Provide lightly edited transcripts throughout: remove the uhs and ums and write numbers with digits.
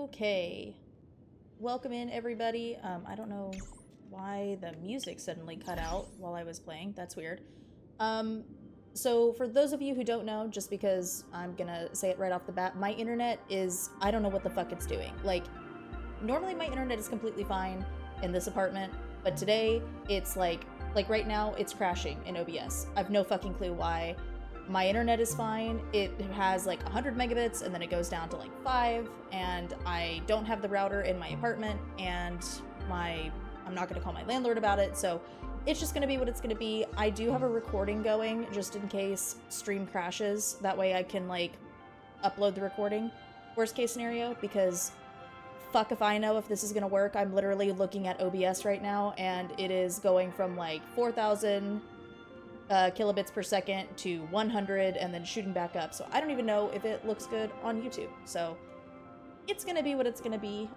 Okay. Welcome in, everybody. I don't know why the music suddenly cut out while I was playing. That's weird. So for those of you who don't know, just because I'm gonna say it right off the bat, my internet is, I don't know what the fuck it's doing. Like, normally my internet is completely fine in this apartment, but today it's like right now it's crashing in OBS. I've no fucking clue why. My internet is fine. It has like 100 megabits and then it goes down to like 5, and I don't have the router in my apartment, and I'm not gonna call my landlord about it, so it's just gonna be what it's gonna be. I do have a recording going just in case stream crashes. That way I can like upload the recording, worst case scenario, because fuck if I know if this is gonna work. I'm literally looking at OBS right now and it is going from like 4,000 kilobits per second to 100 and then shooting back up. So I don't even know if it looks good on YouTube. So it's gonna be what it's gonna be.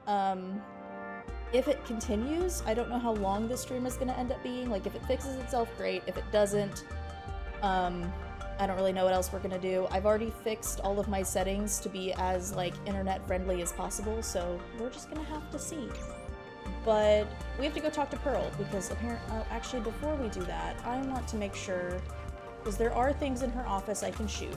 If it continues, I don't know how long this stream is gonna end up being. Like, if it fixes itself, great. If it doesn't, I don't really know what else we're gonna do. I've already fixed all of my settings to be as like internet friendly as possible, so we're just gonna have to see. But we have to go talk to Pearl because actually before we do that, I want to make sure, because there are things in her office I can shoot.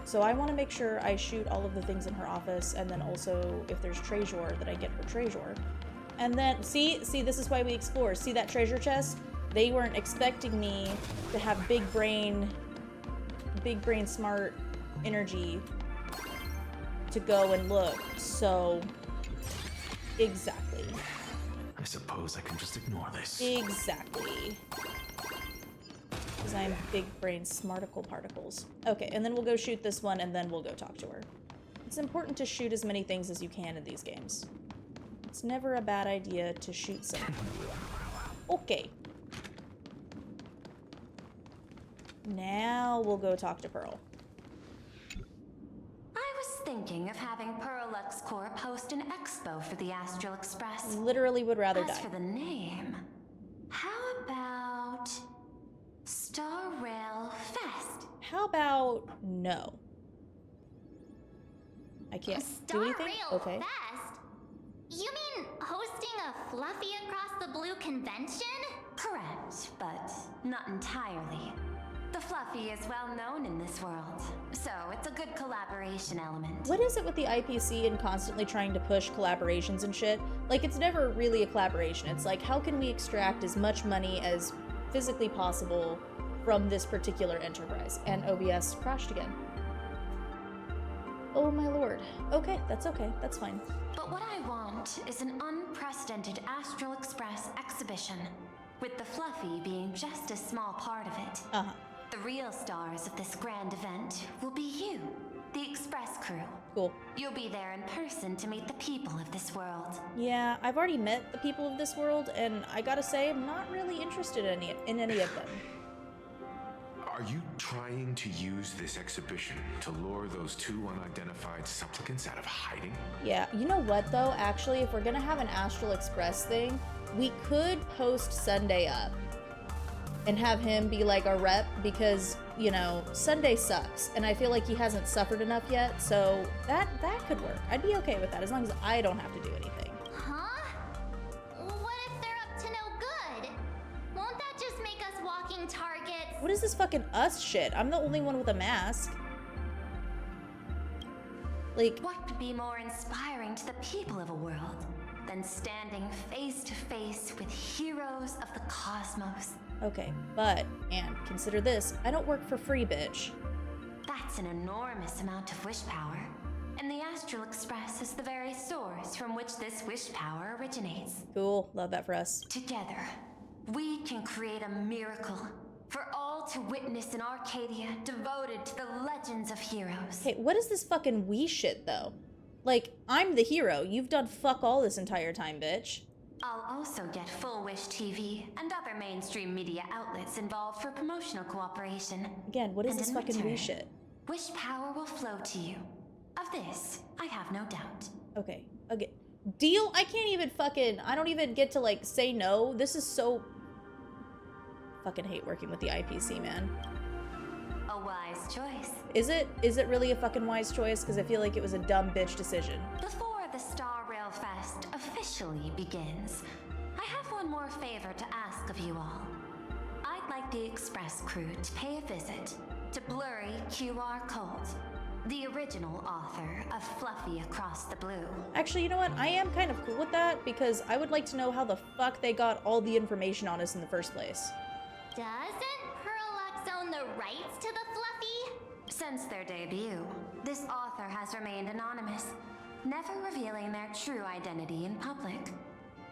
So I want to make sure I shoot all of the things in her office, and then also if there's treasure that I get her treasure. And then, see, this is why we explore. See that treasure chest? They weren't expecting me to have big brain smart energy to go and look, so exactly. I suppose I can just ignore this. Exactly. Because I'm big brain smarticle particles. Okay, and then we'll go shoot this one, and then we'll go talk to her. It's important to shoot as many things as you can in these games. It's never a bad idea to shoot something. Okay. Now we'll go talk to Pearl. Thinking of having Perlux Corp host an expo for the Astral Express. Literally would rather die. As for the name, how about Star Rail Fest? How about no? I can't do anything? Star Rail okay. Fest? You mean hosting a Fluffy Across the Blue convention? Correct, but not entirely. The Fluffy is well known in this world, so it's a good collaboration element. What is it with the IPC and constantly trying to push collaborations and shit? Like, it's never really a collaboration. It's like, how can we extract as much money as physically possible from this particular enterprise? And OBS crashed again. Oh my lord. Okay, that's okay. That's fine. But what I want is an unprecedented Astral Express exhibition, with the Fluffy being just a small part of it. Uh-huh. The real stars of this grand event will be you, the Express crew. Cool. You'll be there in person to meet the people of this world. Yeah, I've already met the people of this world, and I gotta say, I'm not really interested in any of them. Are you trying to use this exhibition to lure those two unidentified supplicants out of hiding? Yeah, you know what though? Actually, if we're gonna have an Astral Express thing, we could post Sunday up and have him be like our rep, because, you know, Sunday sucks, and I feel like he hasn't suffered enough yet, so that could work. I'd be okay with that, as long as I don't have to do anything. Huh? What if they're up to no good? Won't that just make us walking targets? What is this fucking us shit? I'm the only one with a mask. Like, What could be more inspiring to the people of a world than standing face to face with heroes of the cosmos? okay, but, and consider this, I don't work for free, bitch. That's an enormous amount of wish power. And the Astral Express is the very source from which this wish power originates. Cool, love that for us. Together, we can create a miracle for all to witness in Arcadia devoted to the legends of heroes. Hey, what is this fucking we shit, though? Like, I'm the hero. You've done fuck all this entire time, bitch. I'll also get Full Wish TV and other mainstream media outlets involved for promotional cooperation. Again, what is And this in fucking we return, shit? Wish power will flow to you. Of this, I have no doubt. Okay, deal? I can't even fucking, I don't even get to, like, say no. This is so... Fucking hate working with the IPC, man. A A wise choice. Is it? Is it really a fucking wise choice? Because I feel like it was a dumb bitch decision. Before the Star Rail Fest officially begins, I have one more favor to ask of you all. I'd like the Express crew to pay a visit to Blurry QR Cult, the original author of Fluffy Across the Blue. Actually, you know what? I am kind of cool with that because I would like to know how the fuck they got all the information on us in the first place. Doesn't Parallax own the rights to the Fluffy? Since their debut, this author has remained anonymous, never revealing their true identity in public.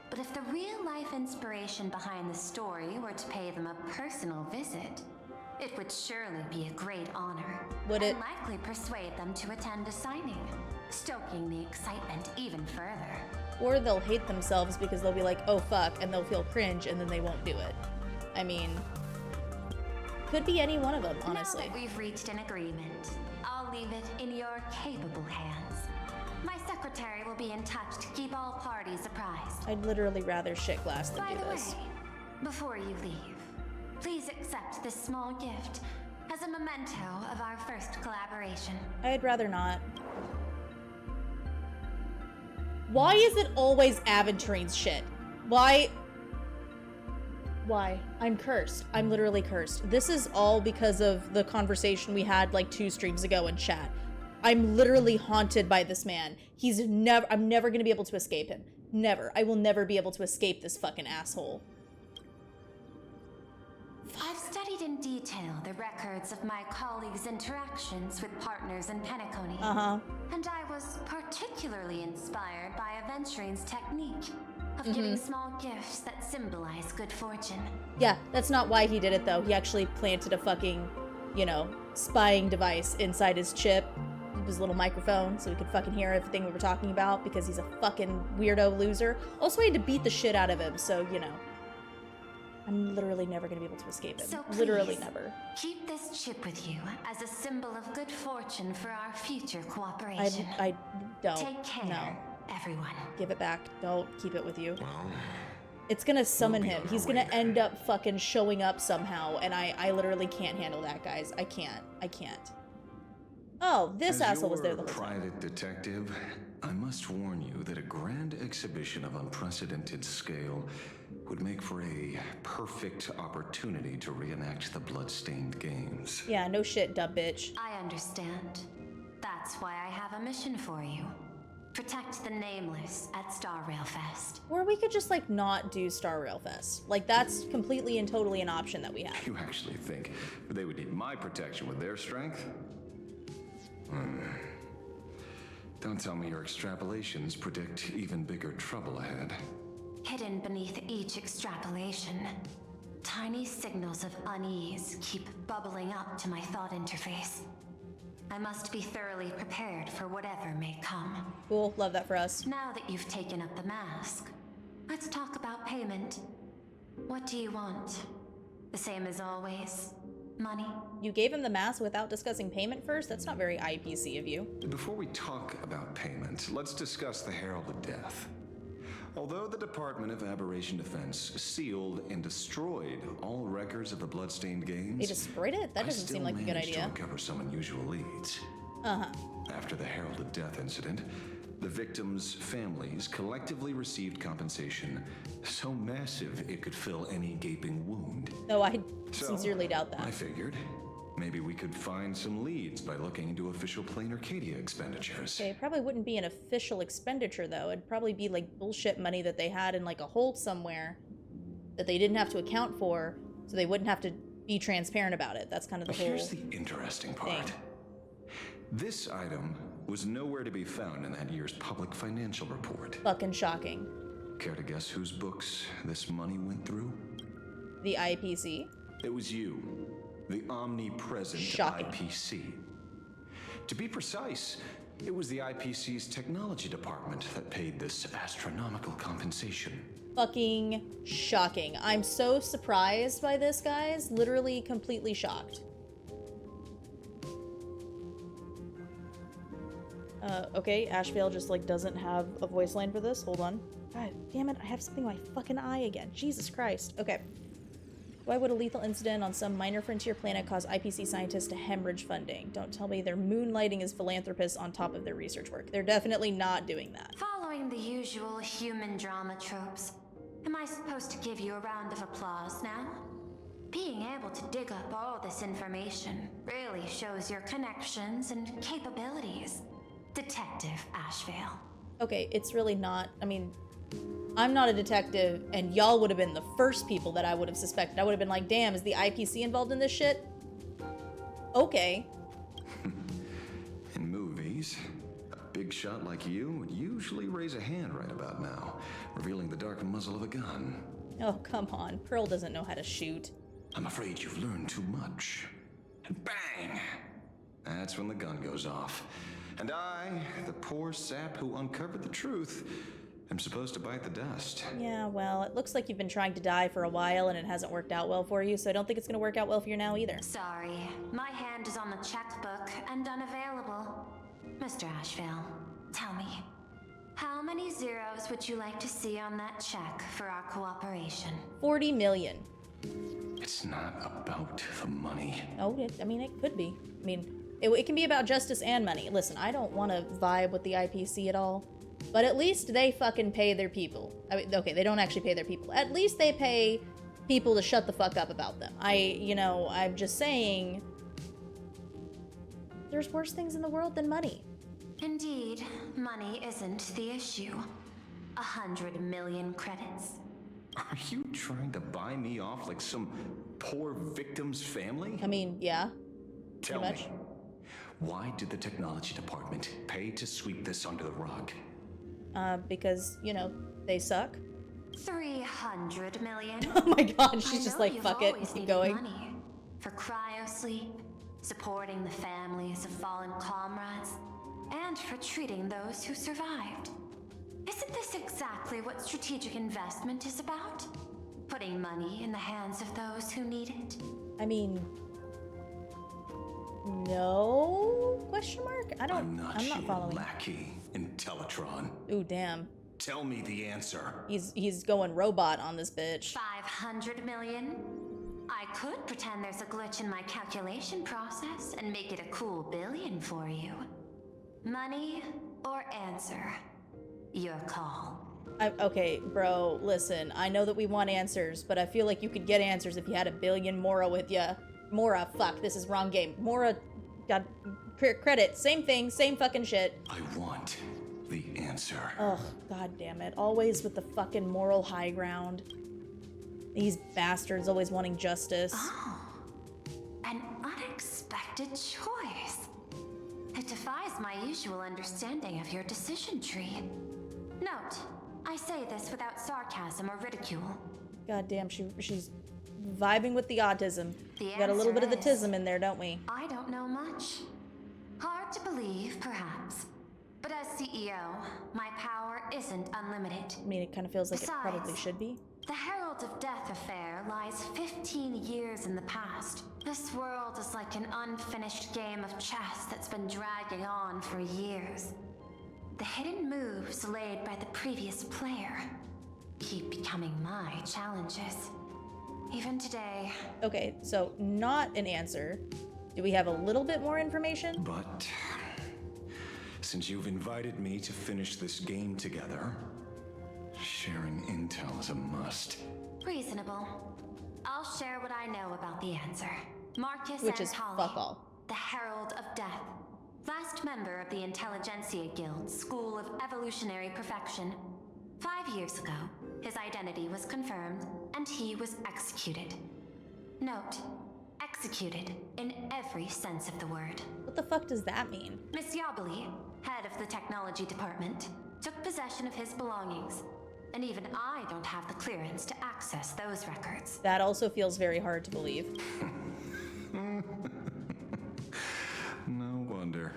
But if the real-life inspiration behind the story were to pay them a personal visit, it would surely be a great honor. Would it? And likely persuade them to attend a signing, stoking the excitement even further. Or they'll hate themselves because they'll be like, oh fuck, and they'll feel cringe and then they won't do it. I mean, could be any one of them, honestly. Now that we've reached an agreement, I'll leave it in your capable hands. My secretary will be in touch to keep all parties apprised. I'd literally rather shit glass than By do the this. way, before you leave, please accept this small gift as a memento of our first collaboration. I'd rather not. Why is it always Aventurine's shit? Why? Why? I'm cursed. I'm literally cursed. This is all because of the conversation we had like 2 streams ago in chat. I'm literally haunted by this man. I'm never gonna be able to escape him. Never. I will never be able to escape this fucking asshole. I've studied in detail the records of my colleagues' interactions with partners in Penacony. And I was particularly inspired by Aventurine's technique of giving small gifts that symbolize good fortune. Yeah, that's not why he did it though. He actually planted a fucking, you know, spying device inside his chip, his little microphone, so he could fucking hear everything we were talking about because he's a fucking weirdo loser. Also, I had to beat the shit out of him, so, you know. I'm literally never gonna be able to escape him. So literally please, never. Keep this chip with you as a symbol of good fortune for our future cooperation. I don't. Take care, No. everyone. Give it back. Don't keep it with you. Well, It's gonna summon we'll be him. on He's our gonna way end then. up fucking showing up somehow, and I literally can't handle that, guys. I can't. I can't. Oh, this asshole was there the whole time. Private detective, I must warn you that a grand exhibition of unprecedented scale would make for a perfect opportunity to reenact the blood-stained games. Yeah, no shit, dumb bitch. I understand. That's why I have a mission for you. Protect the nameless at Star Rail Fest. Or we could just, like, not do Star Rail Fest. Like, that's completely and totally an option that we have. You actually think they would need my protection with their strength? Don't tell me your extrapolations predict even bigger trouble ahead. Hidden beneath each extrapolation, tiny signals of unease keep bubbling up to my thought interface. I must be thoroughly prepared for whatever may come. Cool, love that for us. Now that you've taken up the mask, let's talk about payment. What do you want? The same as always? Money? You gave him the mask without discussing payment first? That's not very IPC of you. Before we talk about payment, let's discuss the Herald of Death. Although the Department of Aberration Defense sealed and destroyed all records of the Bloodstained Games, They destroyed it? That doesn't seem like a good I still managed to idea. uncover some unusual leads. After the Herald of Death incident, the victims' families collectively received compensation so massive it could fill any gaping wound. No, I So, sincerely doubt that. I figured maybe we could find some leads by looking into official Planarcadia expenditures. Okay, it probably wouldn't be an official expenditure, though. It'd probably be, like, bullshit money that they had in, like, a hole somewhere that they didn't have to account for, so they wouldn't have to be transparent about it. That's kind of the whole... Here's the interesting part. thing. This item was nowhere to be found in that year's public financial report. Fucking shocking. Care to guess whose books this money went through? The IPC? It was you, the omnipresent Shocking. IPC. To be precise, it was the IPC's technology department that paid this astronomical compensation. Fucking shocking. I'm so surprised by this, guys. Literally completely shocked. Okay, Ashveil just, like, doesn't have a voice line for this. Hold on. God damn it, I have something in my fucking eye again. Jesus Christ. Okay. Why would a lethal incident on some minor frontier planet cause IPC scientists to hemorrhage funding? Don't tell me they're moonlighting as philanthropists on top of their research work. They're definitely not doing that. Following the usual human drama tropes, am I supposed to give you a round of applause now? Being able to dig up all this information really shows your connections and capabilities, Detective Ashveil. Okay, it's really not. I mean, I'm not a detective, and y'all would have been the first people that I would have suspected. I would have been like, damn, is the IPC involved in this shit? Okay. In movies, a big shot like you would usually raise a hand right about now, revealing the dark muzzle of a gun. Oh, come on. Pearl doesn't know how to shoot. I'm afraid you've learned too much. And bang! That's when the gun goes off. And I, the poor sap who uncovered the truth, am supposed to bite the dust. Yeah, well, it looks like you've been trying to die for a while and it hasn't worked out well for you, so I don't think it's gonna work out well for you now either. Sorry, my hand is on the checkbook and unavailable. Mr. Ashveil, tell me, how many zeros would you like to see on that check for our cooperation? 40 million. It's not about the money. Oh, I mean, it could be. I mean, it can be about justice and money. Listen, I don't want to vibe with the IPC at all, but at least they fucking pay their people. I mean, okay, they don't actually pay their people. At least they pay people to shut the fuck up about them. I'm just saying, there's worse things in the world than money. Indeed, money isn't the issue. 100 million credits. Are you trying to buy me off like some poor victim's family? I mean, yeah. Tell me, why did the technology department pay to sweep this under the rug? Because, they suck. 300 million. Oh my god, she's just like, fuck it, keep going. Money for cryosleep, supporting the families of fallen comrades, and for treating those who survived. Isn't this exactly what strategic investment is about? Putting money in the hands of those who need it? I mean, no? Question mark? I'm not following. Lackey, Intellitron. Ooh, damn. Tell me the answer. He's going robot on this bitch. 500 million? I could pretend there's a glitch in my calculation process and make it a cool billion for you. Money or answer? Your call. Okay, bro, listen, I know that we want answers, but I feel like you could get answers if you had a billion Mora with ya. Mora, fuck, this is wrong game. Mora, got credit, same thing, same fucking shit. I want the answer. Ugh, god damn it, always with the fucking moral high ground. These bastards always wanting justice. Oh, an unexpected choice. It defies my usual understanding of your decision tree. Note, I say this without sarcasm or ridicule. God damn, she's vibing with the autism. The We got a little bit of the answer is, tism in there, don't we? I don't know much. Hard to believe, perhaps. But as CEO, my power isn't unlimited. I mean, it kind of feels like Besides, it probably should be. The Herald of Death affair lies 15 years in the past. This world is like an unfinished game of chess that's been dragging on for years. The hidden moves laid by the previous player keep becoming my challenges. Even today. Okay, so not an answer. Do we have a little bit more information? But since you've invited me to finish this game together, sharing intel is a must. Reasonable. I'll share what I know about the answer. Marcus Which is Antali, fuck all. the Herald of Death. Last member of the Intelligentsia Guild School of Evolutionary Perfection. 5 years ago, his identity was confirmed, and he was executed. Note, executed in every sense of the word. What the fuck does that mean? Miss Yabali, head of the technology department, took possession of his belongings, and even I don't have the clearance to access those records. That also feels very hard to believe. No wonder.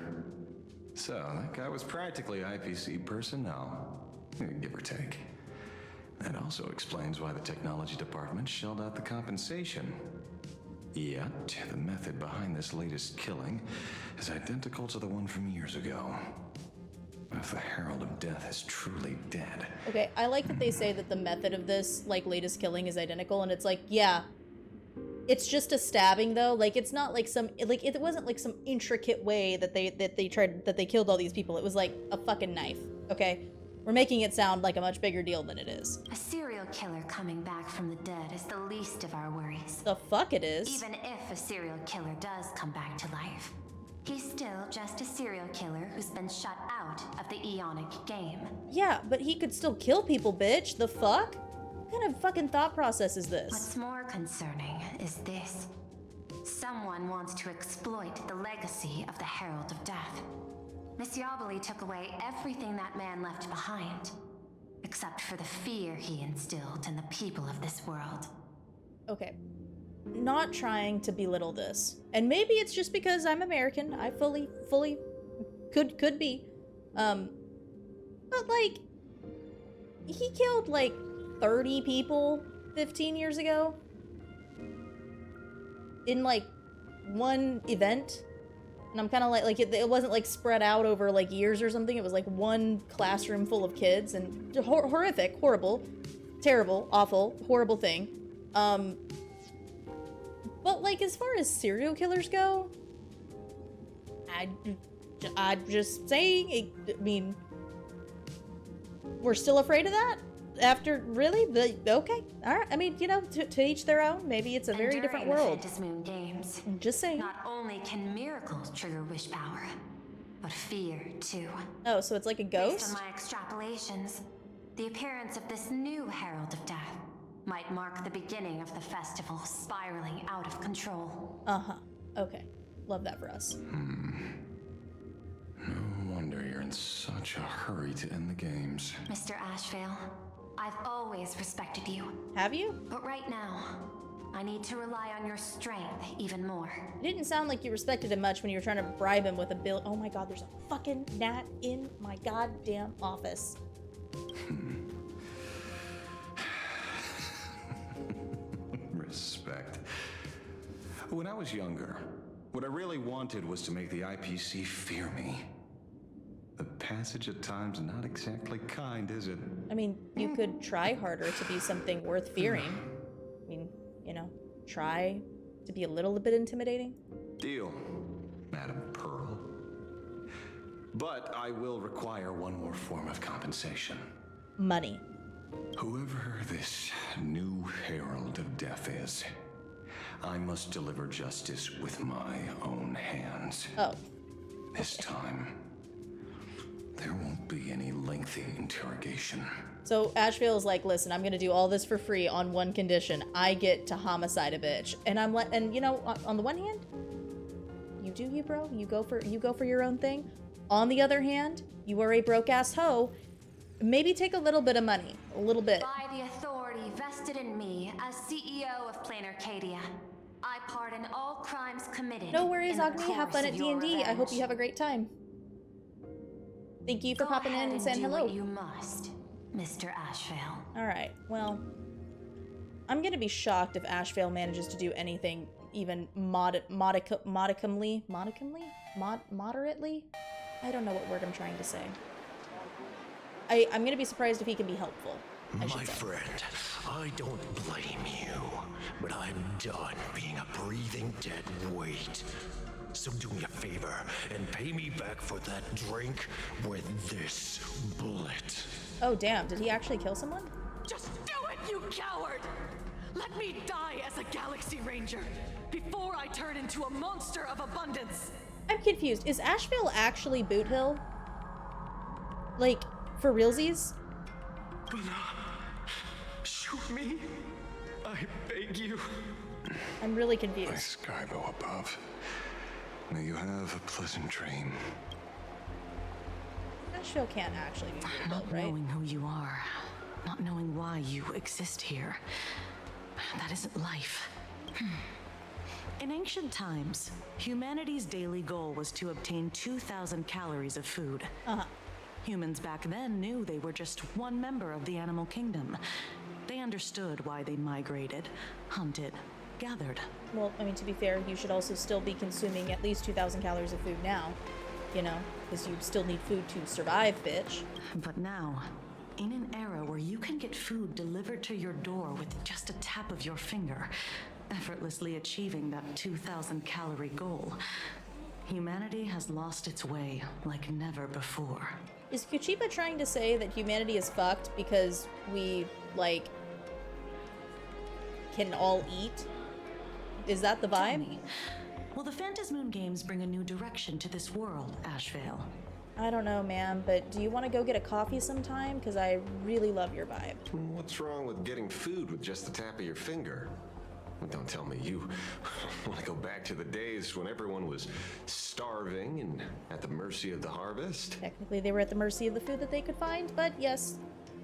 So, that guy was practically IPC personnel, give or take. That also explains why the technology department shelled out the compensation. Yet, the method behind this latest killing is identical to the one from years ago. If the Herald of Death is truly dead. Okay, I like that they say that the method of this, latest killing is identical, and it's like, yeah, It's just a stabbing though. Like it's not like some like it wasn't like some intricate way that they killed all these people. It was like a fucking knife. Okay? We're making it sound like a much bigger deal than it is. A serial killer coming back from the dead is the least of our worries. The fuck it is. Even if a serial killer does come back to life, he's still just a serial killer who's been shut out of the Eonic game. Yeah, but he could still kill people, bitch. The fuck? What kind of fucking thought process is this? What's more concerning is this. Someone wants to exploit the legacy of the Herald of Death. Misyabali took away everything that man left behind, except for the fear he instilled in the people of this world. Okay. Not trying to belittle this. And maybe it's just because I'm American. I fully could be. But like he killed like 30 people 15 years ago in like one event. And I'm kind of like it wasn't like spread out over like years or something. It was like one classroom full of kids, and horrific, horrible, terrible, awful, horrible thing. But like as far as serial killers go, I'm just saying. I mean, we're still afraid of that after really? Okay, all right. I mean, you know, to each their own. Maybe it's a very different world. During the Moon Games, Just saying. not only can miracles trigger wish power, but fear too. Oh, so it's like a ghost? Based on my extrapolations, the appearance of this new Herald of Death might mark the beginning of the festival spiraling out of control. Uh-huh. Okay. Love that for us. No wonder you're in such a hurry to end the games. Mr. Ashveil, I've always respected you, Have you? but right now, I need to rely on your strength even more. It didn't sound like you respected him much when you were trying to bribe him with a bill. Oh my god, there's a fucking gnat in my goddamn office. Respect. When I was younger, what I really wanted was to make the IPC fear me. The passage at times not exactly kind, is it? I mean, you could try harder to be something worth fearing. I mean, you know, try to be a little bit intimidating. Deal, Madam Pearl. But I will require one more form of compensation. Money. Whoever this new Herald of Death is, I must deliver justice with my own hands. Oh. This time, there won't be any lengthy interrogation. So Ashveil is like, listen, I'm gonna do all this for free on one condition. I get to homicide a bitch. And and you know, on the one hand, you do you, bro. You go for your own thing. On the other hand, you are a broke ass hoe. Maybe take a little bit of money. A little bit. By the authority vested in me as CEO of Planarcadia, I pardon all crimes committed. No worries, in the Agni. Have fun course at of your D&D. I hope you revenge. have a great time. Thank you for Go popping ahead in and saying do hello. what you must, Mr. Ashveil. Alright, well, I'm gonna be shocked if Ashveil manages to do anything even moderately? I don't know what word I'm trying to say. I'm gonna be surprised if he can be helpful. My friend, I don't blame you, but I'm done being a breathing dead weight. So do me a favor and pay me back for that drink with this bullet. Oh damn, did he actually kill someone? Just do it, you coward! Let me die as a Galaxy Ranger before I turn into a monster of abundance. I'm confused. Is Ashveil actually Boot Hill? Like, for realsies? Shoot me, I beg you. I'm really My confused. Skybo above. May you have a pleasant dream. Ashveil can't actually be Boot Hill, Not right? knowing who you are, not knowing why you exist here, that isn't life. In ancient times, humanity's daily goal was to obtain 2,000 calories of food. Uh-huh. Humans back then knew they were just one member of the animal kingdom. They understood why they migrated, hunted, gathered. Well, I mean, to be fair, you should also still be consuming at least 2,000 calories of food now. You know, because you still need food to survive, bitch. But now, in an era where you can get food delivered to your door with just a tap of your finger, effortlessly achieving that 2,000 calorie goal. Humanity has lost its way like never before. Is Kuchiba trying to say that humanity is fucked because we, like, can all eat? Is that the Tell vibe? me, will the Phantasmoon Games bring a new direction to this world, Ashveil? I don't know, man, but do you want to go get a coffee sometime? Because I really love your vibe. What's wrong with getting food with just the tap of your finger? Don't tell me you want to go back to the days when everyone was starving and at the mercy of the harvest? Technically, they were at the mercy of the food that they could find, but yes.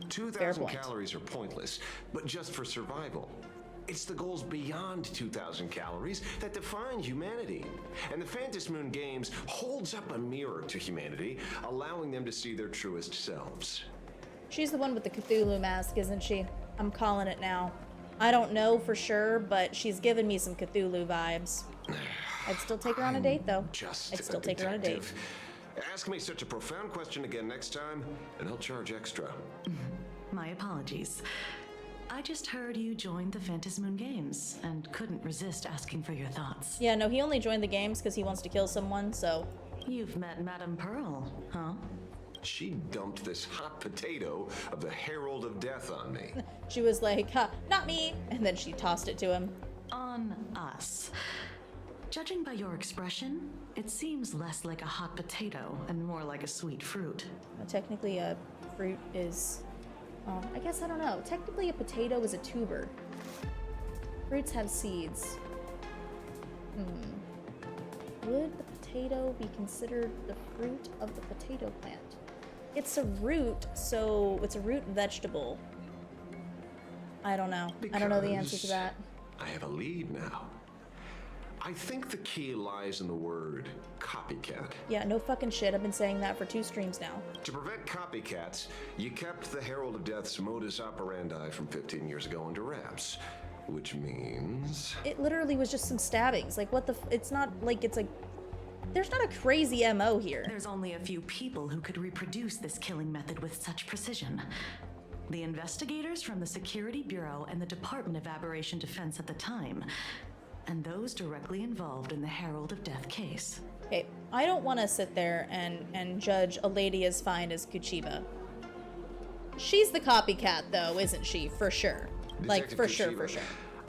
2,000 calories are pointless, but just for survival. It's the goals beyond 2,000 calories that define humanity. And the Phantasmoon Games holds up a mirror to humanity, allowing them to see their truest selves. She's the one with the Cthulhu mask, isn't she? I'm calling it now. I don't know for sure, but she's given me some Cthulhu vibes. I'd still take her on a date, though. I'd still take her on a date. Ask me such a profound question again next time, and I'll charge extra. My apologies. I just heard you joined the Phantasmoon Games and couldn't resist asking for your thoughts. Yeah, no, he only joined the games because he wants to kill someone, so... You've met Madame Pearl, huh? She dumped this hot potato of the Herald of Death on me. She was like, ha, not me! And then she tossed it to him. On us. Judging by your expression, it seems less like a hot potato and more like a sweet fruit. Technically, a fruit is... I guess I don't know. Technically, a potato is a tuber. Fruits have seeds. Would the potato be considered the fruit of the potato plant? It's a root, so it's a root vegetable. I don't know. I don't know the answer to that. I have a lead now. I think the key lies in the word copycat. Yeah, no fucking shit. I've been saying that for 2 streams now. To prevent copycats, you kept the Herald of Death's modus operandi from 15 years ago under wraps. Which means... It literally was just some stabbings. Like, what the it's not like it's like... There's not a crazy MO here. There's only a few people who could reproduce this killing method with such precision. The investigators from the Security Bureau and the Department of Aberration Defense at the time, and those directly involved in the Herald of Death case. Okay, I don't want to sit there and judge a lady as fine as Kuchiba. She's the copycat, though, isn't she? For sure. Like, for sure, for sure.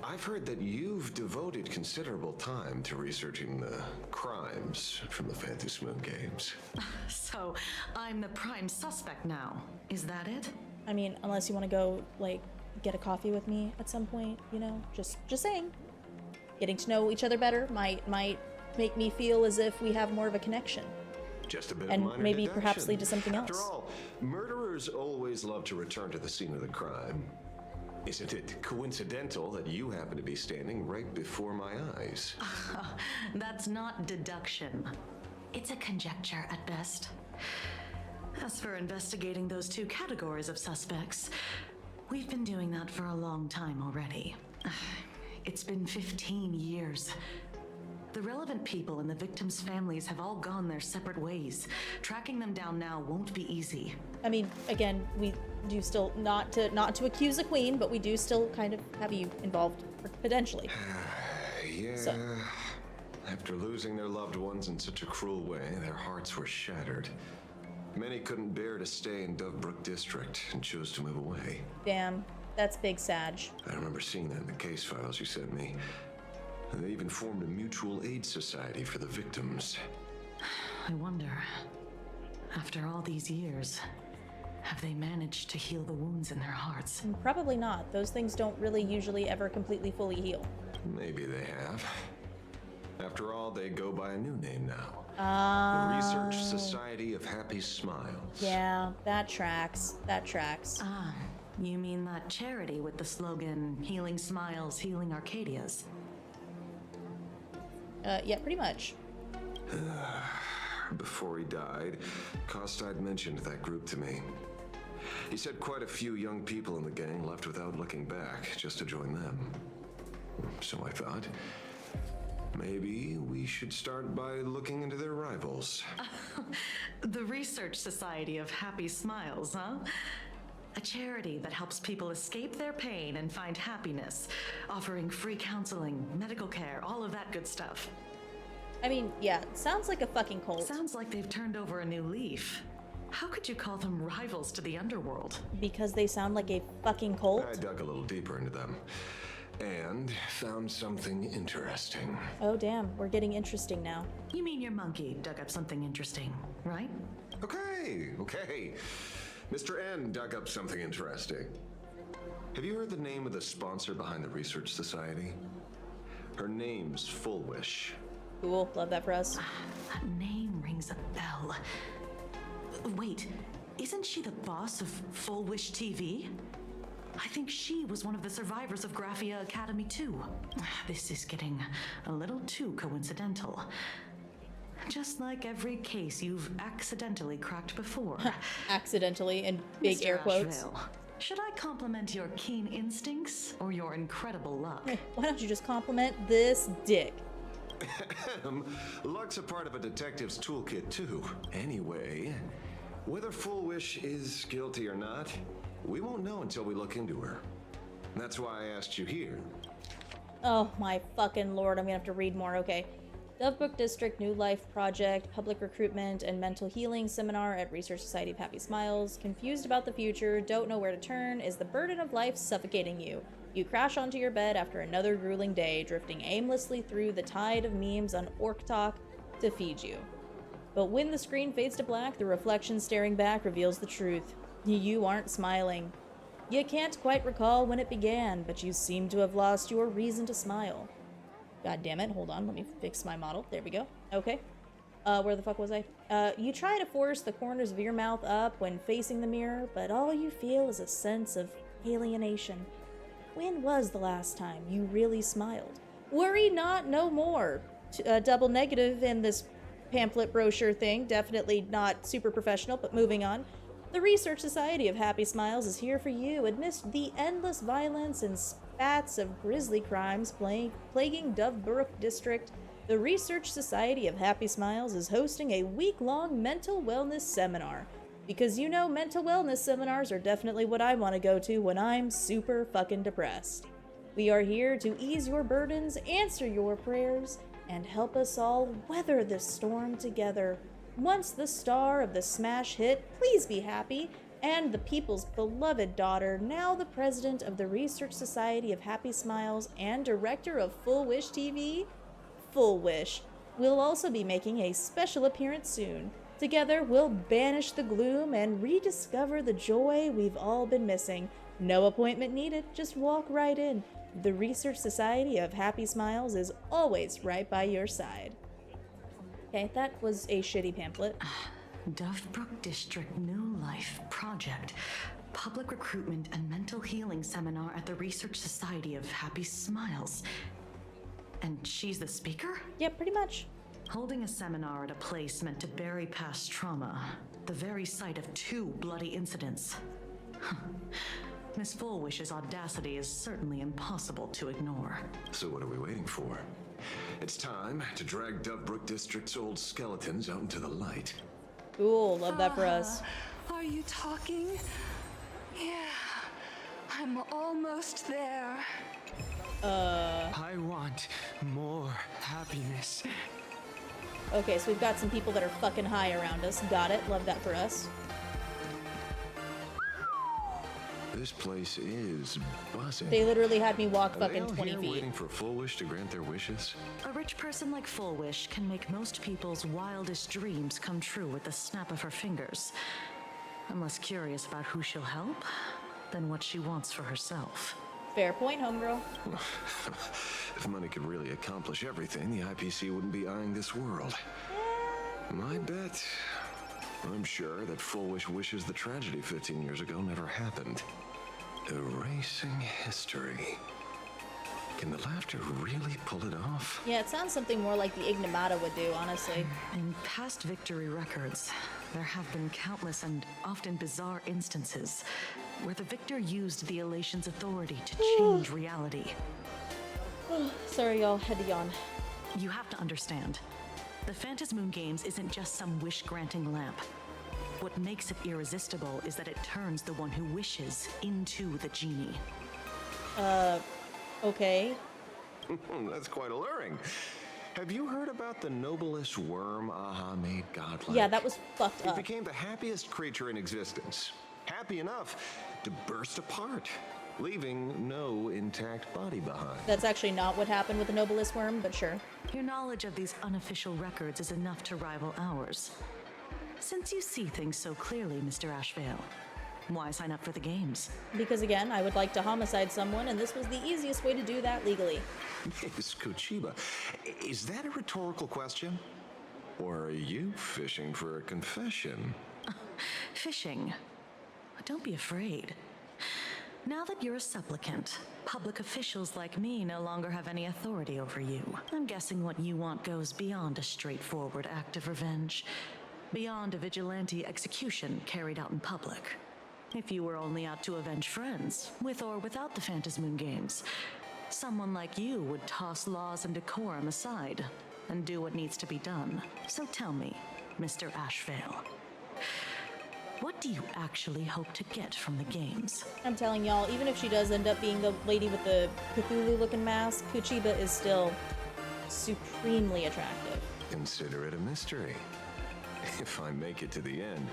I've heard that you've devoted considerable time to researching the crimes from the Phantasmoon Games. So, I'm the prime suspect now. Is that it? I mean, unless you want to go, like, get a coffee with me at some point, you know? Just saying. Getting to know each other better might make me feel as if we have more of a connection. Just a bit and of minor maybe deduction. Perhaps lead to something else. After all, murderers always love to return to the scene of the crime. Isn't it coincidental that you happen to be standing right before my eyes? That's not deduction. It's a conjecture at best. As for investigating those 2 categories of suspects, we've been doing that for a long time already. It's been 15 years. The relevant people and the victims' families have all gone their separate ways. Tracking them down now won't be easy. I mean, again, we do still not to accuse a queen, but we do still kind of have you involved potentially. Yeah. So. After losing their loved ones in such a cruel way, their hearts were shattered. Many couldn't bear to stay in Dovebrook District and chose to move away. Damn, that's big Sag. I remember seeing that in the case files you sent me. And they even formed a mutual aid society for the victims. I wonder, after all these years, have they managed to heal the wounds in their hearts? Probably not. Those things don't really usually ever completely fully heal. Maybe they have. After all, they go by a new name now. The Research Society of Happy Smiles. Yeah, that tracks. That tracks. You mean that charity with the slogan, Healing Smiles, Healing Arcadias? Yeah, pretty much. Before he died, Costide mentioned that group to me. He said quite a few young people in the gang left without looking back, just to join them. So I thought, maybe we should start by looking into their rivals. The Research Society of Happy Smiles, huh? A charity that helps people escape their pain and find happiness, offering free counseling, medical care, all of that good stuff. I mean, yeah, sounds like a fucking cult. Sounds like they've turned over a new leaf. How could you call them rivals to the underworld? Because they sound like a fucking cult? I dug a little deeper into them and found something interesting. Oh damn, we're getting interesting now. You mean your monkey dug up something interesting, right? Okay. Mr. N dug up something interesting. Have you heard the name of the sponsor behind the Research Society? Her name's Full Wish. Cool, love that for us. That name rings a bell. Wait, isn't she the boss of Full Wish TV? I think she was one of the survivors of Graphia Academy too. This is getting a little too coincidental. Just like every case you've accidentally cracked before. Accidentally, in big Mr. air quotes. Ashveil, should I compliment your keen instincts or your incredible luck? Why don't you just compliment this dick? Luck's a part of a detective's toolkit too. Anyway, whether Full Wish is guilty or not, we won't know until we look into her. That's why I asked you here. Oh my fucking lord, I'm gonna have to read more, okay. Dovebrook District New Life Project, Public Recruitment and Mental Healing Seminar at Research Society of Happy Smiles. Confused about the future, don't know where to turn, is the burden of life suffocating you? You crash onto your bed after another grueling day, drifting aimlessly through the tide of memes on Orc Talk to feed you. But when the screen fades to black, the reflection staring back reveals the truth. You aren't smiling. You can't quite recall when it began, but you seem to have lost your reason to smile. God damn it, hold on, let me fix my model. There we go. Okay. Where the fuck was I? You try to force the corners of your mouth up when facing the mirror, but all you feel is a sense of alienation. When was the last time you really smiled? Worry not, no more. Double negative in this pamphlet brochure thing. Definitely not super professional, but moving on. The Research Society of Happy Smiles is here for you amidst the endless violence and spats of grisly crimes plaguing Dovebrook District. The Research Society of Happy Smiles is hosting a week-long mental wellness seminar. Because you know mental wellness seminars are definitely what I want to go to when I'm super fucking depressed. We are here to ease your burdens, answer your prayers, and help us all weather this storm together. Once the star of the smash hit, Please Be Happy, and the people's beloved daughter, now the president of the Research Society of Happy Smiles and director of Full Wish TV, Full Wish, will also be making a special appearance soon. Together, we'll banish the gloom and rediscover the joy we've all been missing. No appointment needed, just walk right in. The Research Society of Happy Smiles is always right by your side. Okay, that was a shitty pamphlet. Dovebrook District New Life Project, Public Recruitment and Mental Healing Seminar at the Research Society of Happy Smiles. And she's the speaker? Yeah, pretty much. Holding a seminar at a place meant to bury past trauma, the very site of 2 bloody incidents. Miss Fullwish's audacity is certainly impossible to ignore. So what are we waiting for? It's time to drag Dovebrook District's old skeletons out into the light. Cool, love that for us. Are you talking? Yeah, I'm almost there. I want more happiness. Okay, so we've got some people that are fucking high around us. Got it, love that for us. This place is buzzing. They literally had me walk Are fucking they all 20 here feet. waiting for Full Wish to grant their wishes? A rich person like Full Wish can make most people's wildest dreams come true with the snap of her fingers. I'm less curious about who she'll help than what she wants for herself. Fair point, homegirl. If money could really accomplish everything, the IPC wouldn't be eyeing this world. My bet, I'm sure that Full Wish wishes the tragedy 15 years ago never happened. Erasing history. Can the laughter really pull it off? Yeah, it sounds something more like the Ignomata would do, honestly. In past victory records, there have been countless and often bizarre instances where the victor used the elation's authority to change reality. Sorry, y'all, had to yawn. You have to understand, the Phantasmoon Games isn't just some wish-granting lamp. What makes it irresistible is that it turns the one who wishes into the genie. Okay. That's quite alluring. Have you heard about the noblest worm Aha made godlike? Yeah, that was fucked It up. became the happiest creature in existence. Happy enough to burst apart, leaving no intact body behind. That's actually not what happened with the Nobilis worm, but sure. Your knowledge of these unofficial records is enough to rival ours. Since you see things so clearly, Mr. Ashveil, why sign up for the games? Because again, I would like to homicide someone, and this was the easiest way to do that legally. Miss Kuchiba, is that a rhetorical question? Or are you fishing for a confession? Fishing. Don't be afraid. Now that you're a supplicant, public officials like me no longer have any authority over you. I'm guessing what you want goes beyond a straightforward act of revenge, beyond a vigilante execution carried out in public. If you were only out to avenge friends, with or without the Phantasmoon Games, someone like you would toss laws and decorum aside and do what needs to be done. So tell me, Mr. Ashveil, what do you actually hope to get from the games? I'm telling y'all, even if she does end up being the lady with the Cthulhu-looking mask, Kuchiba is still supremely attractive. Consider it a mystery. If I make it to the end,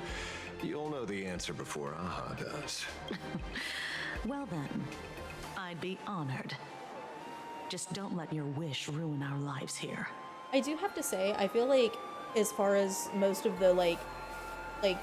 you'll know the answer before Aha does. Well then, I'd be honored. Just don't let your wish ruin our lives here. I do have to say, I feel like as far as most of the like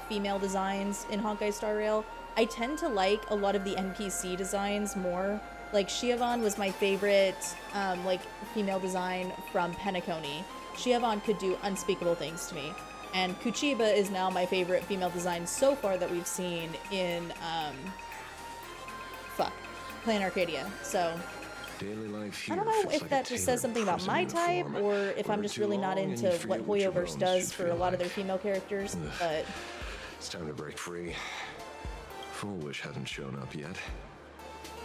female designs in Honkai Star Rail, I tend to like a lot of the NPC designs more. Like Shiavon was my favorite like female design from Penacony. Shiavon could do unspeakable things to me. And Kuchiba is now my favorite female design so far that we've seen in Planarcadia. So Daily life I don't know if that just says something about my type, or if I'm just really not into what Hoyoverse does for a lot of their female characters, but... It's time to break free. Full Wish hasn't shown up yet.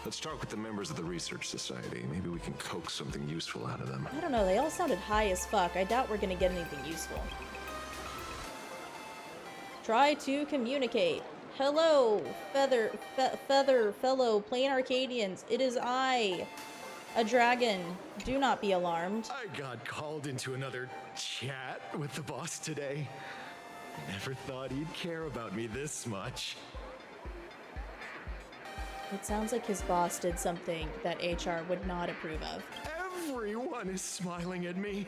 Let's talk with the members of the Research Society. Maybe we can coax something useful out of them. I don't know, they all sounded high as fuck. I doubt we're gonna get anything useful. Try to communicate. Hello, fellow Planarcadians. It is I, a dragon. Do not be alarmed. I got called into another chat with the boss today. Never thought he'd care about me this much. It sounds like his boss did something that HR would not approve of. Everyone is smiling at me.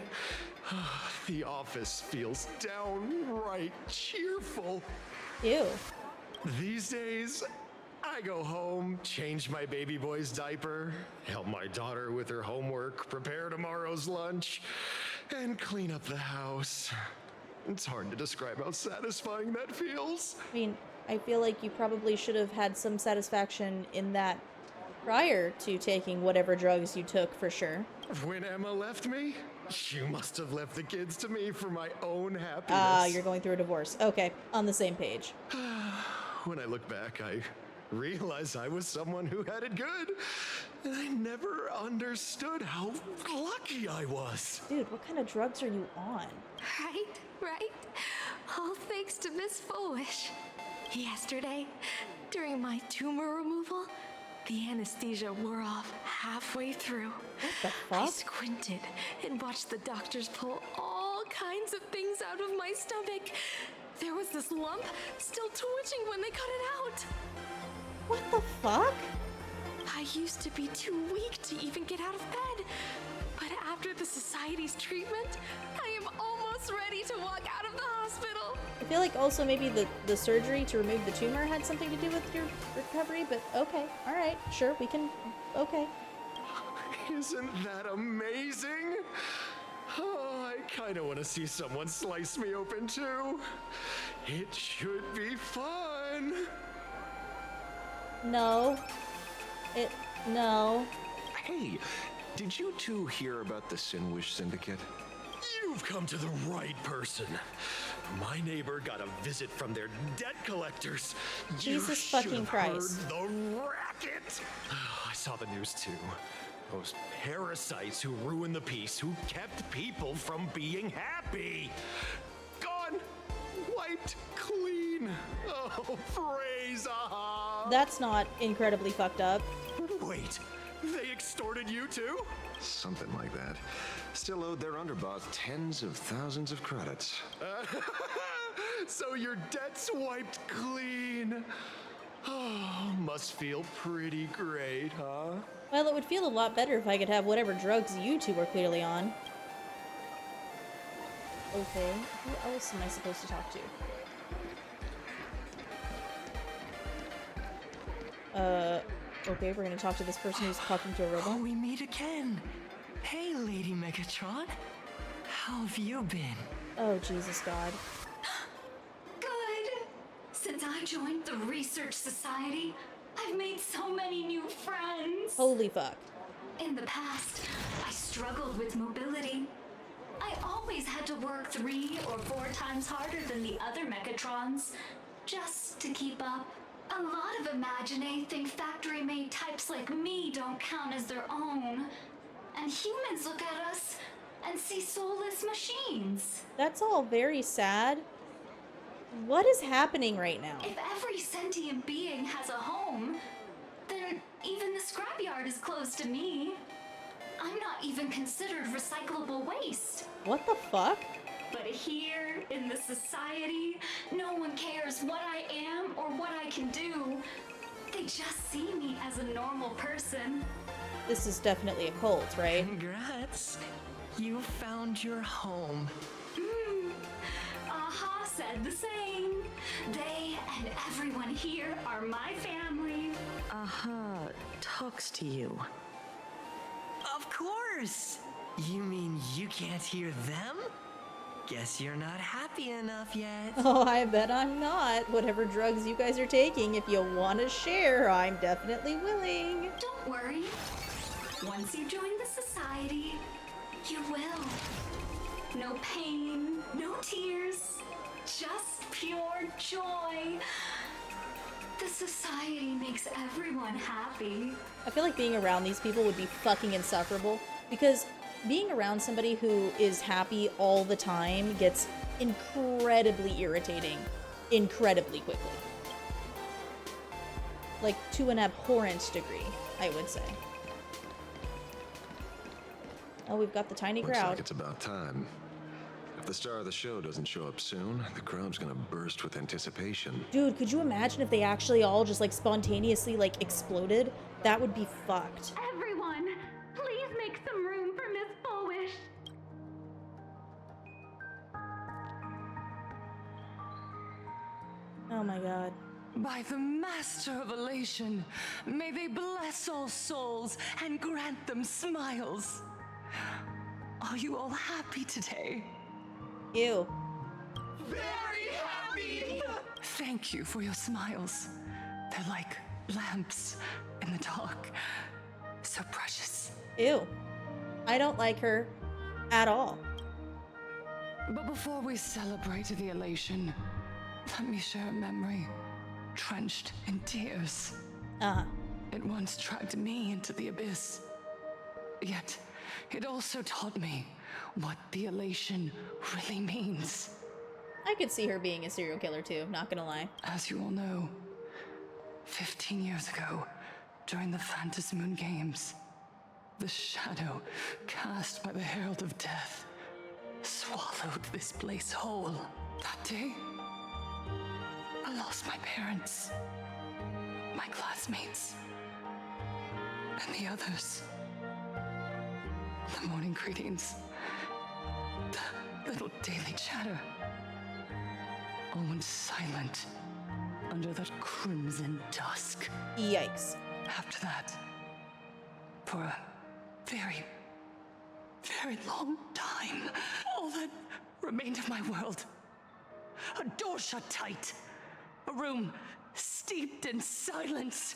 The office feels downright cheerful. Ew. These days, I go home, change my baby boy's diaper, help my daughter with her homework, prepare tomorrow's lunch, and clean up the house. It's hard to describe how satisfying that feels. I mean, I feel like you probably should have had some satisfaction in that prior to taking whatever drugs you took, for sure. When Emma left me, you must have left the kids to me for my own happiness. Ah, you're going through a divorce. Okay, on the same page. When I look back, I realize I was someone who had it good. And I never understood how lucky I was. Dude, what kind of drugs are you on? Right. All thanks to Miss Foolish. Yesterday, during my tumor removal, the anesthesia wore off halfway through. What the I fuck? squinted and watched the doctors pull all kinds of things out of my stomach. There was this lump still twitching when they cut it out. What the fuck? I used to be too weak to even get out of bed. But after the society's treatment, I am almost ready to walk out of the hospital. I feel like also maybe the surgery to remove the tumor had something to do with your recovery, but okay. Alright, sure, we can... Okay. Isn't that amazing? Oh, I kind of want to see someone slice me open too. It should be fun. No. No. Hey, did you two hear about the Sinwish Syndicate? You've come to the right person. My neighbor got a visit from their debt collectors. Jesus fucking Christ. Heard the racket. I saw the news too. Those parasites who ruined the peace, who kept people from being happy. Gone. Wiped clean. mine. Oh, praise Aha! That's not incredibly fucked up. Wait, they extorted you too? Something like that. Still owed their underboss tens of thousands of credits. So your debt's wiped clean. Oh, must feel pretty great, huh? Well, it would feel a lot better if I could have whatever drugs you two are clearly on. Okay, who else am I supposed to talk to? Okay, we're gonna talk to this person who's talking to a robot. Oh, we meet again. Hey, Lady Megatron. How have you been? Oh, Jesus God. Good. Since I joined the Research Society, I've made so many new friends. Holy fuck. In the past, I struggled with mobility. I always had to work 3 or 4 times harder than the other Megatrons, just to keep up. A lot of Imaginae think factory-made types like me don't count as their own. And humans look at us and see soulless machines. That's all very sad. What is happening right now? If every sentient being has a home, then even the scrapyard is closed to me. I'm not even considered recyclable waste. What the fuck? But here, in the society, no one cares what I am or what I can do. They just see me as a normal person. This is definitely a cult, right? Congrats. You found your home. Aha said the same. They and everyone here are my family. Aha talks to you. Of course. You mean you can't hear them? Guess you're not happy enough yet. Oh, I bet I'm not. Whatever drugs you guys are taking, if you want to share, I'm definitely willing. Don't worry. Once you join the society, you will. No pain, no tears, just pure joy. The society makes everyone happy. I feel like being around these people would be fucking insufferable, because being around somebody who is happy all the time gets incredibly irritating incredibly quickly. Like, to an abhorrent degree, I would say. Oh, we've got the tiny Looks crowd. like it's about time. If the star of the show doesn't show up soon, the crowd's gonna burst with anticipation. Dude, could you imagine if they actually all just, like, spontaneously, like, exploded? That would be fucked. Everyone, please make some room for Miss Bullish. Oh my god. By the Master of Elation, may they bless all souls and grant them smiles. Are you all happy today? Ew. Very happy! Thank you for your smiles. They're like lamps in the dark. So precious. Ew. I don't like her at all. But before we celebrate the elation, let me share a memory drenched in tears. Uh-huh. It once dragged me into the abyss. Yet, it also taught me what the elation really means. I could see her being a serial killer too, not gonna lie. As you all know, 15 years ago, during the Phantasmoon Games, the shadow cast by the Herald of Death swallowed this place whole. That day, I lost my parents, my classmates, and the others. The morning greetings, the little daily chatter, all went silent under that crimson dusk. Yikes. After that, for a very, very long time, all that remained of my world, a door shut tight, a room steeped in silence,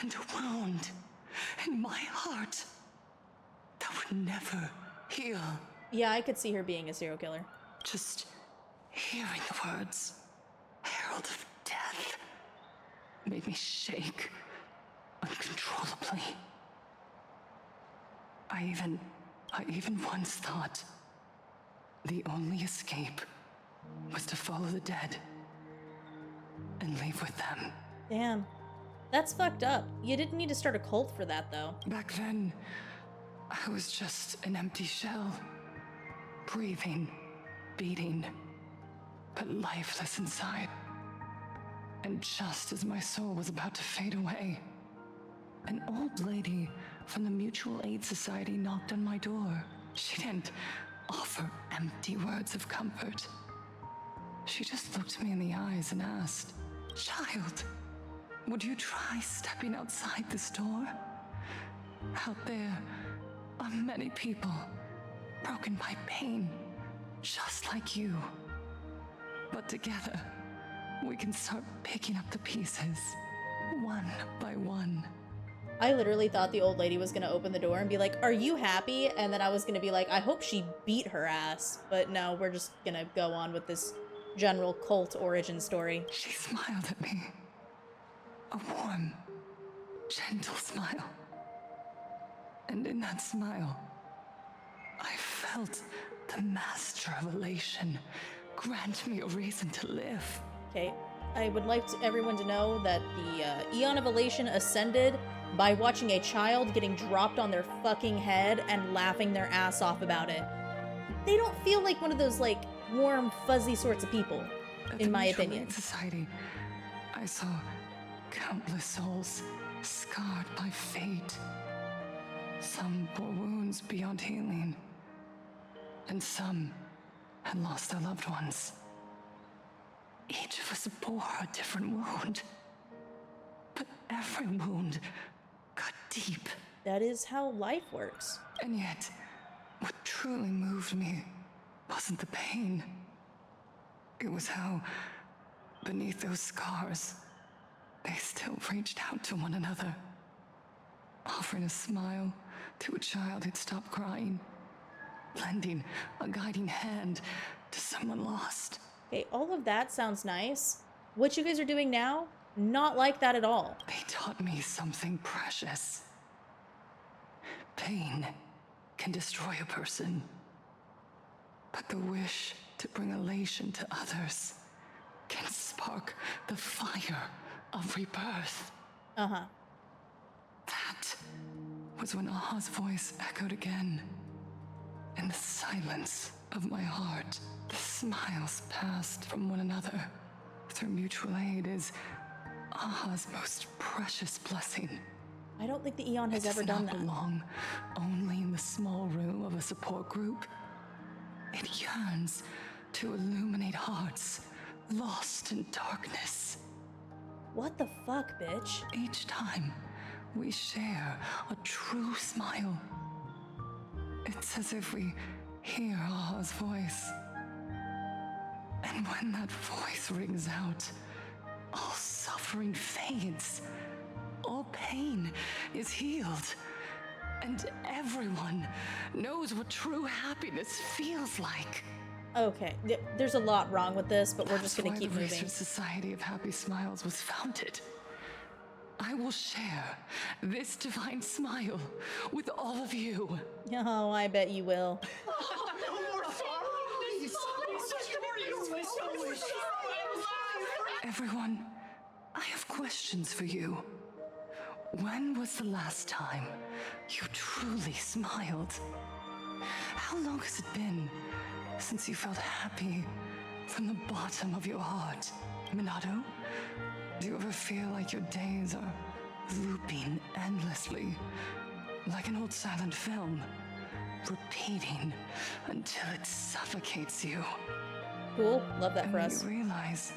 and a wound in my heart that would never heal. Yeah, I could see her being a serial killer. Just hearing the words, Herald of Death, made me shake uncontrollably. I even once thought the only escape was to follow the dead leave with them. Damn. That's fucked up. You didn't need to start a cult for that, though. Back then, I was just an empty shell. Breathing, beating, but lifeless inside. And just as my soul was about to fade away, an old lady from the Mutual Aid Society knocked on my door. She didn't offer empty words of comfort. She just looked me in the eyes and asked, "Child, would you try stepping outside this door? Out there are many people broken by pain, just like you. But together, we can start picking up the pieces, one by one." I literally thought the old lady was gonna open the door and be like, "Are you happy?" And then I was gonna be like, I hope she beat her ass. But no, we're just gonna go on with this general cult origin story. She smiled at me. A warm, gentle smile. And in that smile, I felt the master of elation grant me a reason to live. Okay, I would like everyone to know that the Eon of Elation ascended by watching a child getting dropped on their fucking head and laughing their ass off about it. They don't feel like one of those, like, warm, fuzzy sorts of people, in my opinion. At the Society, I saw countless souls scarred by fate. Some bore wounds beyond healing, and some had lost their loved ones. Each of us bore a different wound, but every wound got deep. That is how life works. And yet, what truly moved me wasn't the pain. It was how, beneath those scars, they still reached out to one another, offering a smile to a child who'd stopped crying, lending a guiding hand to someone lost. Okay, all of that sounds nice. What you guys are doing now, not like that at all. They taught me something precious. Pain can destroy a person, but the wish to bring elation to others can spark the fire of rebirth. Uh-huh. That was when Aha's voice echoed again. In the silence of my heart, the smiles passed from one another. Through mutual aid is Aha's most precious blessing. I don't think the Eon has ever done that. It does not belong only in the small room of a support group. It yearns to illuminate hearts lost in darkness. What the fuck, bitch? Each time we share a true smile, it's as if we hear Aha's voice. And when that voice rings out, all suffering fades, all pain is healed, and everyone knows what true happiness feels like. Okay, there's a lot wrong with this, but we're just gonna keep moving. That's why the Research Society of Happy Smiles was founded. I will share this divine smile with all of you. Oh, I bet you will. Everyone, I have questions for you. When was the last time you truly smiled? How long has it been since you felt happy from the bottom of your heart? Minato, do you ever feel like your days are looping endlessly, like an old silent film, repeating until it suffocates you? Cool, love that for and us. You realize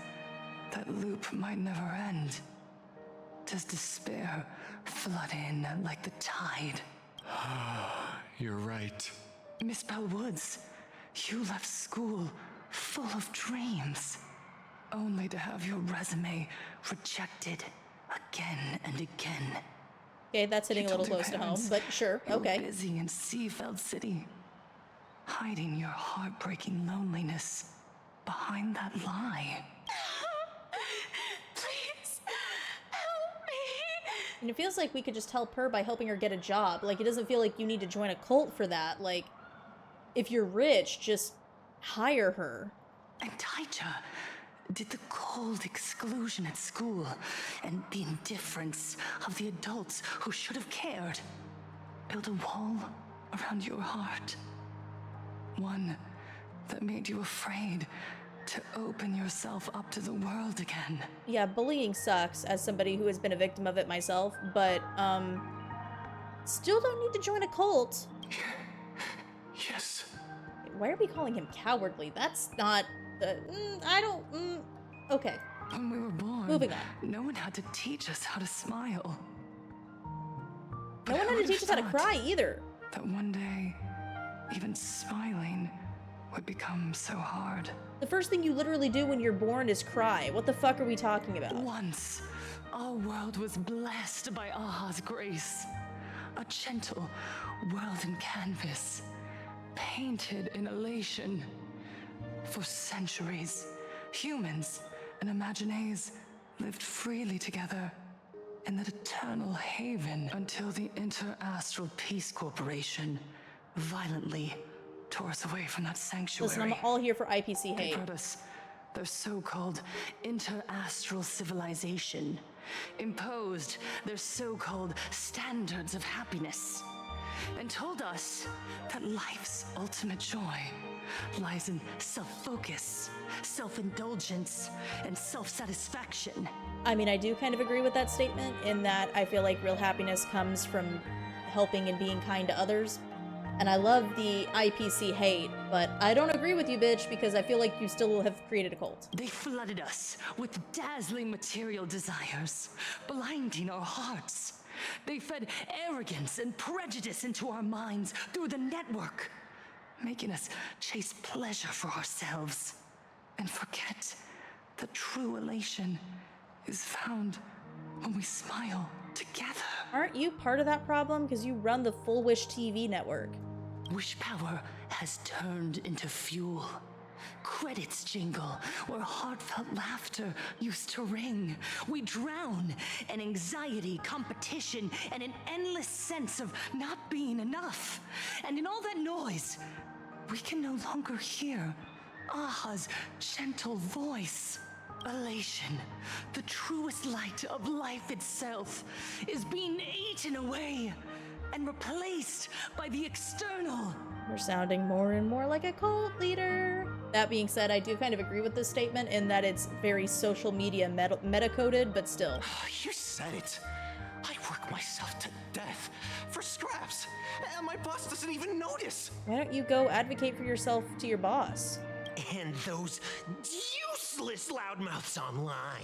that loop might never end. Does despair flood in like the tide? You're right. Miss Bellwoods, you left school full of dreams, only to have your resume rejected again and again. Okay, that's hitting a little close to home, but sure, okay. You were busy in Seafeld City, hiding your heartbreaking loneliness behind that lie. Please, help me. And it feels like we could just help her by helping her get a job. Like, it doesn't feel like you need to join a cult for that. Like, if you're rich, just hire her. And Taija, Did the cold exclusion at school and the indifference of the adults who should have cared build a wall around your heart? One that made you afraid to open yourself up to the world again. Yeah, bullying sucks as somebody who has been a victim of it myself, but, still don't need to join a cult. Yes. Why are we calling him cowardly? That's not the, okay. When we were born, Moving on. no one had to teach us how to smile. No one had to teach us how to cry either. That one day, even smiling would become so hard. The first thing you literally do when you're born is cry. What the fuck are we talking about? Once, our world was blessed by Aha's grace. A gentle world in canvas, painted in elation. For centuries, humans and Imaginaes lived freely together in that eternal haven until the Inter-Astral Peace Corporation violently tore us away from that sanctuary. Listen, I'm all here for IPC They hate. brought us their so-called inter-astral civilization, imposed their so-called standards of happiness, and told us that life's ultimate joy lies in self-focus, self-indulgence, and self-satisfaction. I mean, I do kind of agree with that statement in that I feel like real happiness comes from helping and being kind to others. And I love the IPC hate, but I don't agree with you, bitch, because I feel like you still have created a cult. They flooded us with dazzling material desires, blinding our hearts. They fed arrogance and prejudice into our minds through the network, making us chase pleasure for ourselves and forget that true elation is found when we smile together. Aren't you part of that problem? Because you run the Full Wish TV network. Wish power has turned into fuel. Credits jingle where heartfelt laughter used to ring. We drown in anxiety, competition, and an endless sense of not being enough. And in all that noise, we can no longer hear Aha's gentle voice. Elation, the truest light of life itself, is being eaten away and replaced by the external. You're sounding more and more like a cult leader. That being said, I do kind of agree with this statement in that it's very social media meta-coded, but still. You said it. I work myself to death for scraps, and my boss doesn't even notice. Why don't you go advocate for yourself to your boss? And those useless loudmouths online.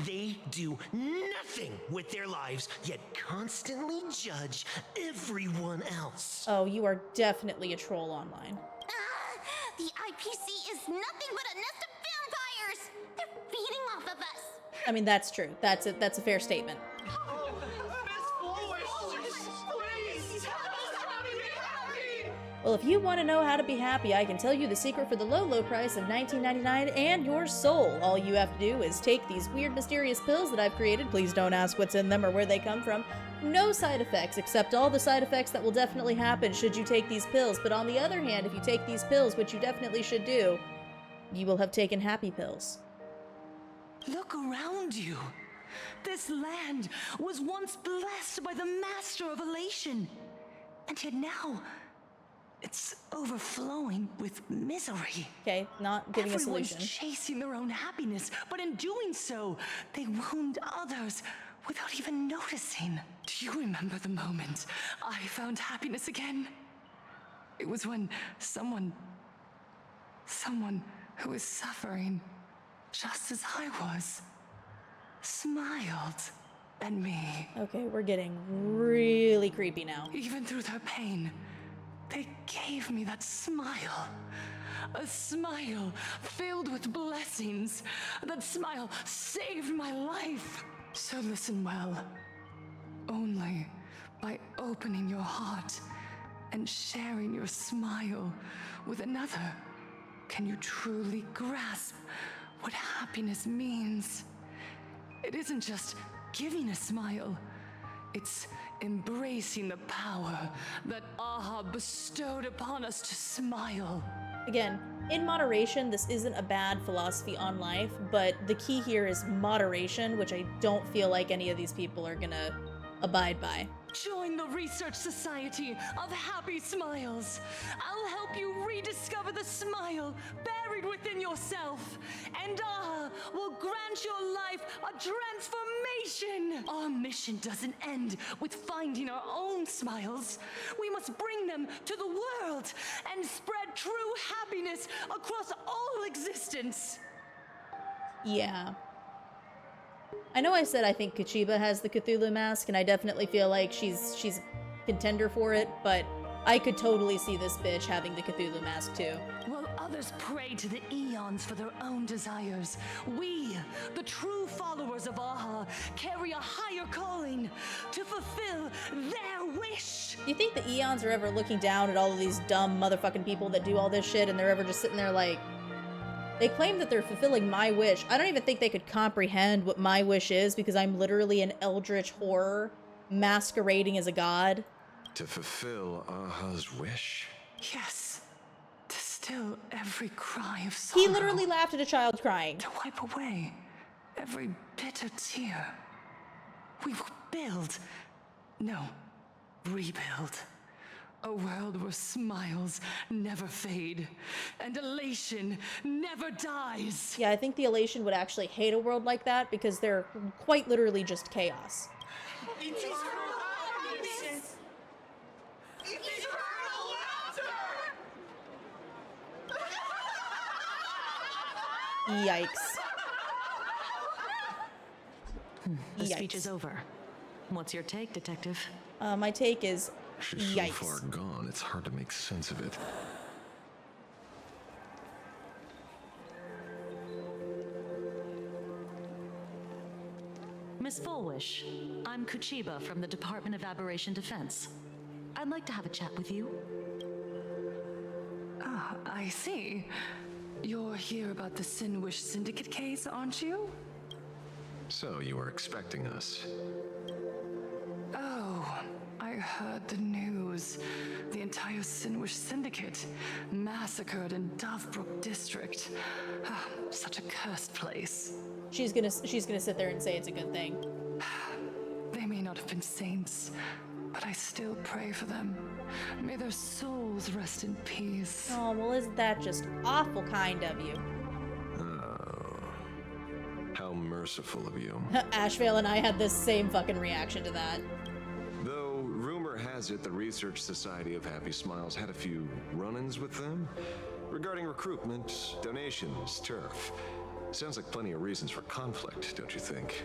They do nothing with their lives, yet constantly judge everyone else. Oh, you are definitely a troll online. The IPC is nothing but a nest of vampires! They're feeding off of us! I mean, that's true. That's a fair statement. Well, if you want to know how to be happy, I can tell you the secret for the low, low price of $19.99 and your soul. All you have to do is take these weird, mysterious pills that I've created. Please don't ask what's in them or where they come from. No side effects, except all the side effects that will definitely happen should you take these pills. But on the other hand, if you take these pills, which you definitely should do, you will have taken happy pills. Look around you. This land was once blessed by the master of elation. And yet now, it's overflowing with misery. Okay, not giving Everyone's a solution. chasing their own happiness, but in doing so, they wound others without even noticing. Do you remember the moment I found happiness again? It was when someone who was suffering just as I was, smiled at me. Okay, we're getting really creepy now. Even through their pain, they gave me that smile. A smile filled with blessings. That smile saved my life. So listen well. Only by opening your heart and sharing your smile with another can you truly grasp what happiness means. It isn't just giving a smile. It's embracing the power that Aha bestowed upon us to smile. Again, in moderation, this isn't a bad philosophy on life, but the key here is moderation, which I don't feel like any of these people are gonna abide by. Join the Research Society of Happy Smiles. I'll help you rediscover the smile buried within yourself. And will grant your life a transformation. Our mission doesn't end with finding our own smiles. We must bring them to the world and spread true happiness across all existence. Yeah. I know I said I think Kachiba has the Cthulhu mask, and I definitely feel like she's a contender for it, but I could totally see this bitch having the Cthulhu mask too. While others pray to the eons for their own desires, we, the true followers of Aha, carry a higher calling to fulfill their wish. Do you think the eons are ever looking down at all of these dumb motherfucking people that do all this shit, and they're ever just sitting there like, they claim that they're fulfilling my wish. I don't even think they could comprehend what my wish is, because I'm literally an eldritch horror masquerading as a god. To fulfill Aha's wish? Yes. To still every cry of sorrow. He literally laughed at a child crying. To wipe away every bitter tear. We will build. No, rebuild. A world where smiles never fade, and elation never dies. Yeah, I think the elation would actually hate a world like that, because they're quite literally just chaos. Yikes. The speech is over. What's your take, Detective? My take is She's yikes. so far gone, it's hard to make sense of it. Miss Fullwish, I'm Kuchiba from the Department of Aberration Defense. I'd like to have a chat with you. Ah, I see. You're here about the Sinwish Syndicate case, aren't you? So you were expecting us. Oh, I heard the news. The entire Sinwish Syndicate massacred in Dovebrook District. Ah, such a cursed place. She's gonna sit there and say it's a good thing. They may not have been saints, but I still pray for them. May their souls rest in peace. Oh, well, isn't that just awful kind of you? Oh. How merciful of you. Ashveil and I had the same fucking reaction to that. Though, rumor has it the Research Society of Happy Smiles had a few run-ins with them regarding recruitment, donations, turf. Sounds like plenty of reasons for conflict, don't you think?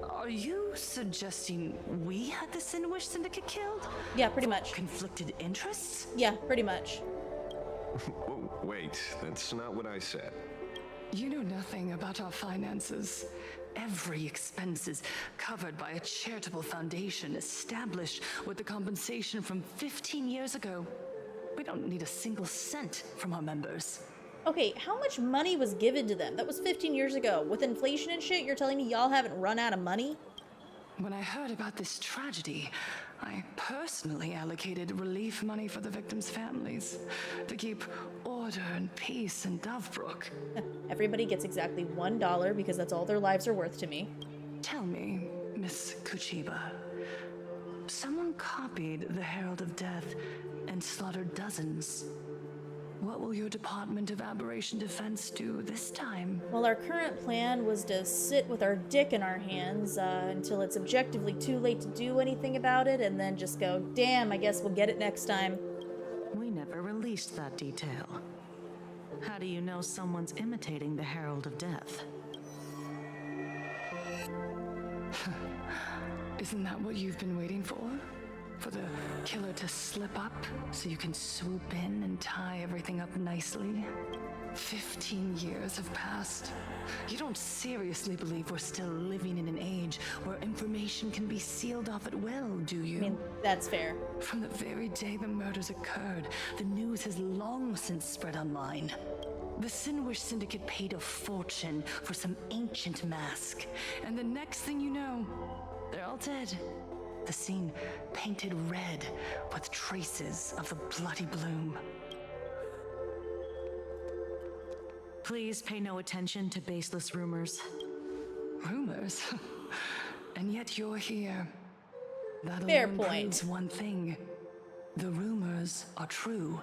Are you suggesting we had the Sinwish Syndicate killed? Yeah, pretty much. Conflicted interests? Yeah, pretty much. Whoa, wait, that's not what I said. You know nothing about our finances. Every expense is covered by a charitable foundation established with the compensation from 15 years ago. We don't need a single cent from our members. Okay, how much money was given to them? That was 15 years ago. With inflation and shit, you're telling me y'all haven't run out of money? When I heard about this tragedy, I personally allocated relief money for the victims' families to keep order and peace in Dovebrook. Everybody gets exactly $1 because that's all their lives are worth to me. Tell me, Miss Kuchiba, someone copied the Herald of Death and slaughtered dozens. What will your Department of Aberration Defense do this time? Well, our current plan was to sit with our dick in our hands until it's objectively too late to do anything about it, and then just go, damn, I guess we'll get it next time. We never released that detail. How do you know someone's imitating the Herald of Death? Isn't that what you've been waiting for? For the killer to slip up so you can swoop in and tie everything up nicely? 15 years have passed. You don't seriously believe we're still living in an age where information can be sealed off at will, do you? I mean, that's fair. From the very day the murders occurred, the news has long since spread online. The Sinwish Syndicate paid a fortune for some ancient mask, and the next thing you know, they're all dead. The scene painted red with traces of the bloody bloom. Please pay no attention to baseless rumors. Rumors? And yet you're here. That Fair alone point. proves one thing. The rumors are true.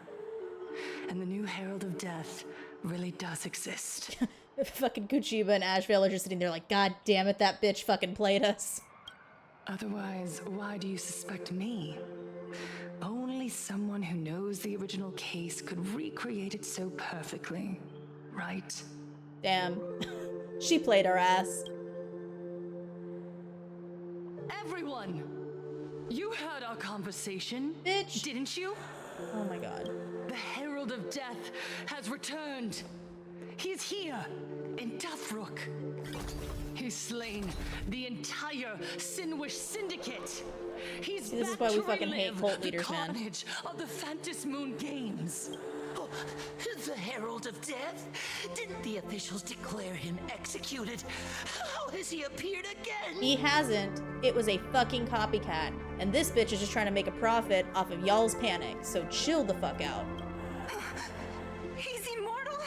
And the new Herald of Death really does exist. Fucking Kuchiba and Ashveil are just sitting there like, God damn it, that bitch fucking played us. Otherwise, why do you suspect me? Only someone who knows the original case could recreate it so perfectly, right? Damn. She played our ass. Everyone! You heard our conversation, Bitch. didn't you? Oh my god. The Herald of Death has returned. He's here, in Deathrook. He's slain the entire Sinwish Syndicate. He's See, this is back why we to fucking hate relive cult the leaders, man. carnage of the Phantom Moon Games. Oh, the Herald of Death? Didn't the officials declare him executed? How has he appeared again? He hasn't. It was a fucking copycat. And this bitch is just trying to make a profit off of y'all's panic, so chill the fuck out. He's immortal?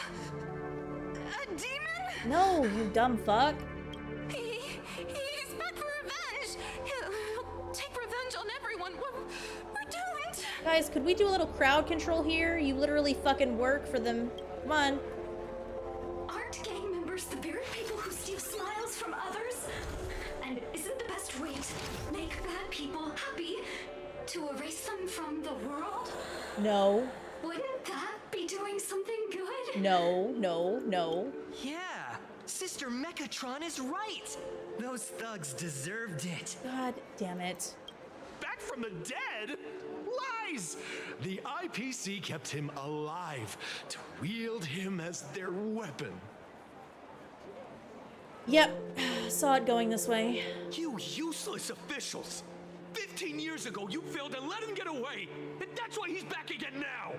A demon? No, you dumb fuck. He's back for revenge. He'll take revenge on everyone. We're doomed. Guys, could we do a little crowd control here? You literally fucking work for them. Come on. Aren't gang members the very people who steal smiles from others? And isn't the best way to make bad people happy to erase them from the world? No. Wouldn't that be doing something good? No, no, no. Yeah, Sister Mechatron is right. Those thugs deserved it. God damn it. Back from the dead? Lies! The IPC kept him alive to wield him as their weapon. Yep, saw it going this way. You useless officials! 15 years ago, you failed and let him get away! And that's why he's back again now!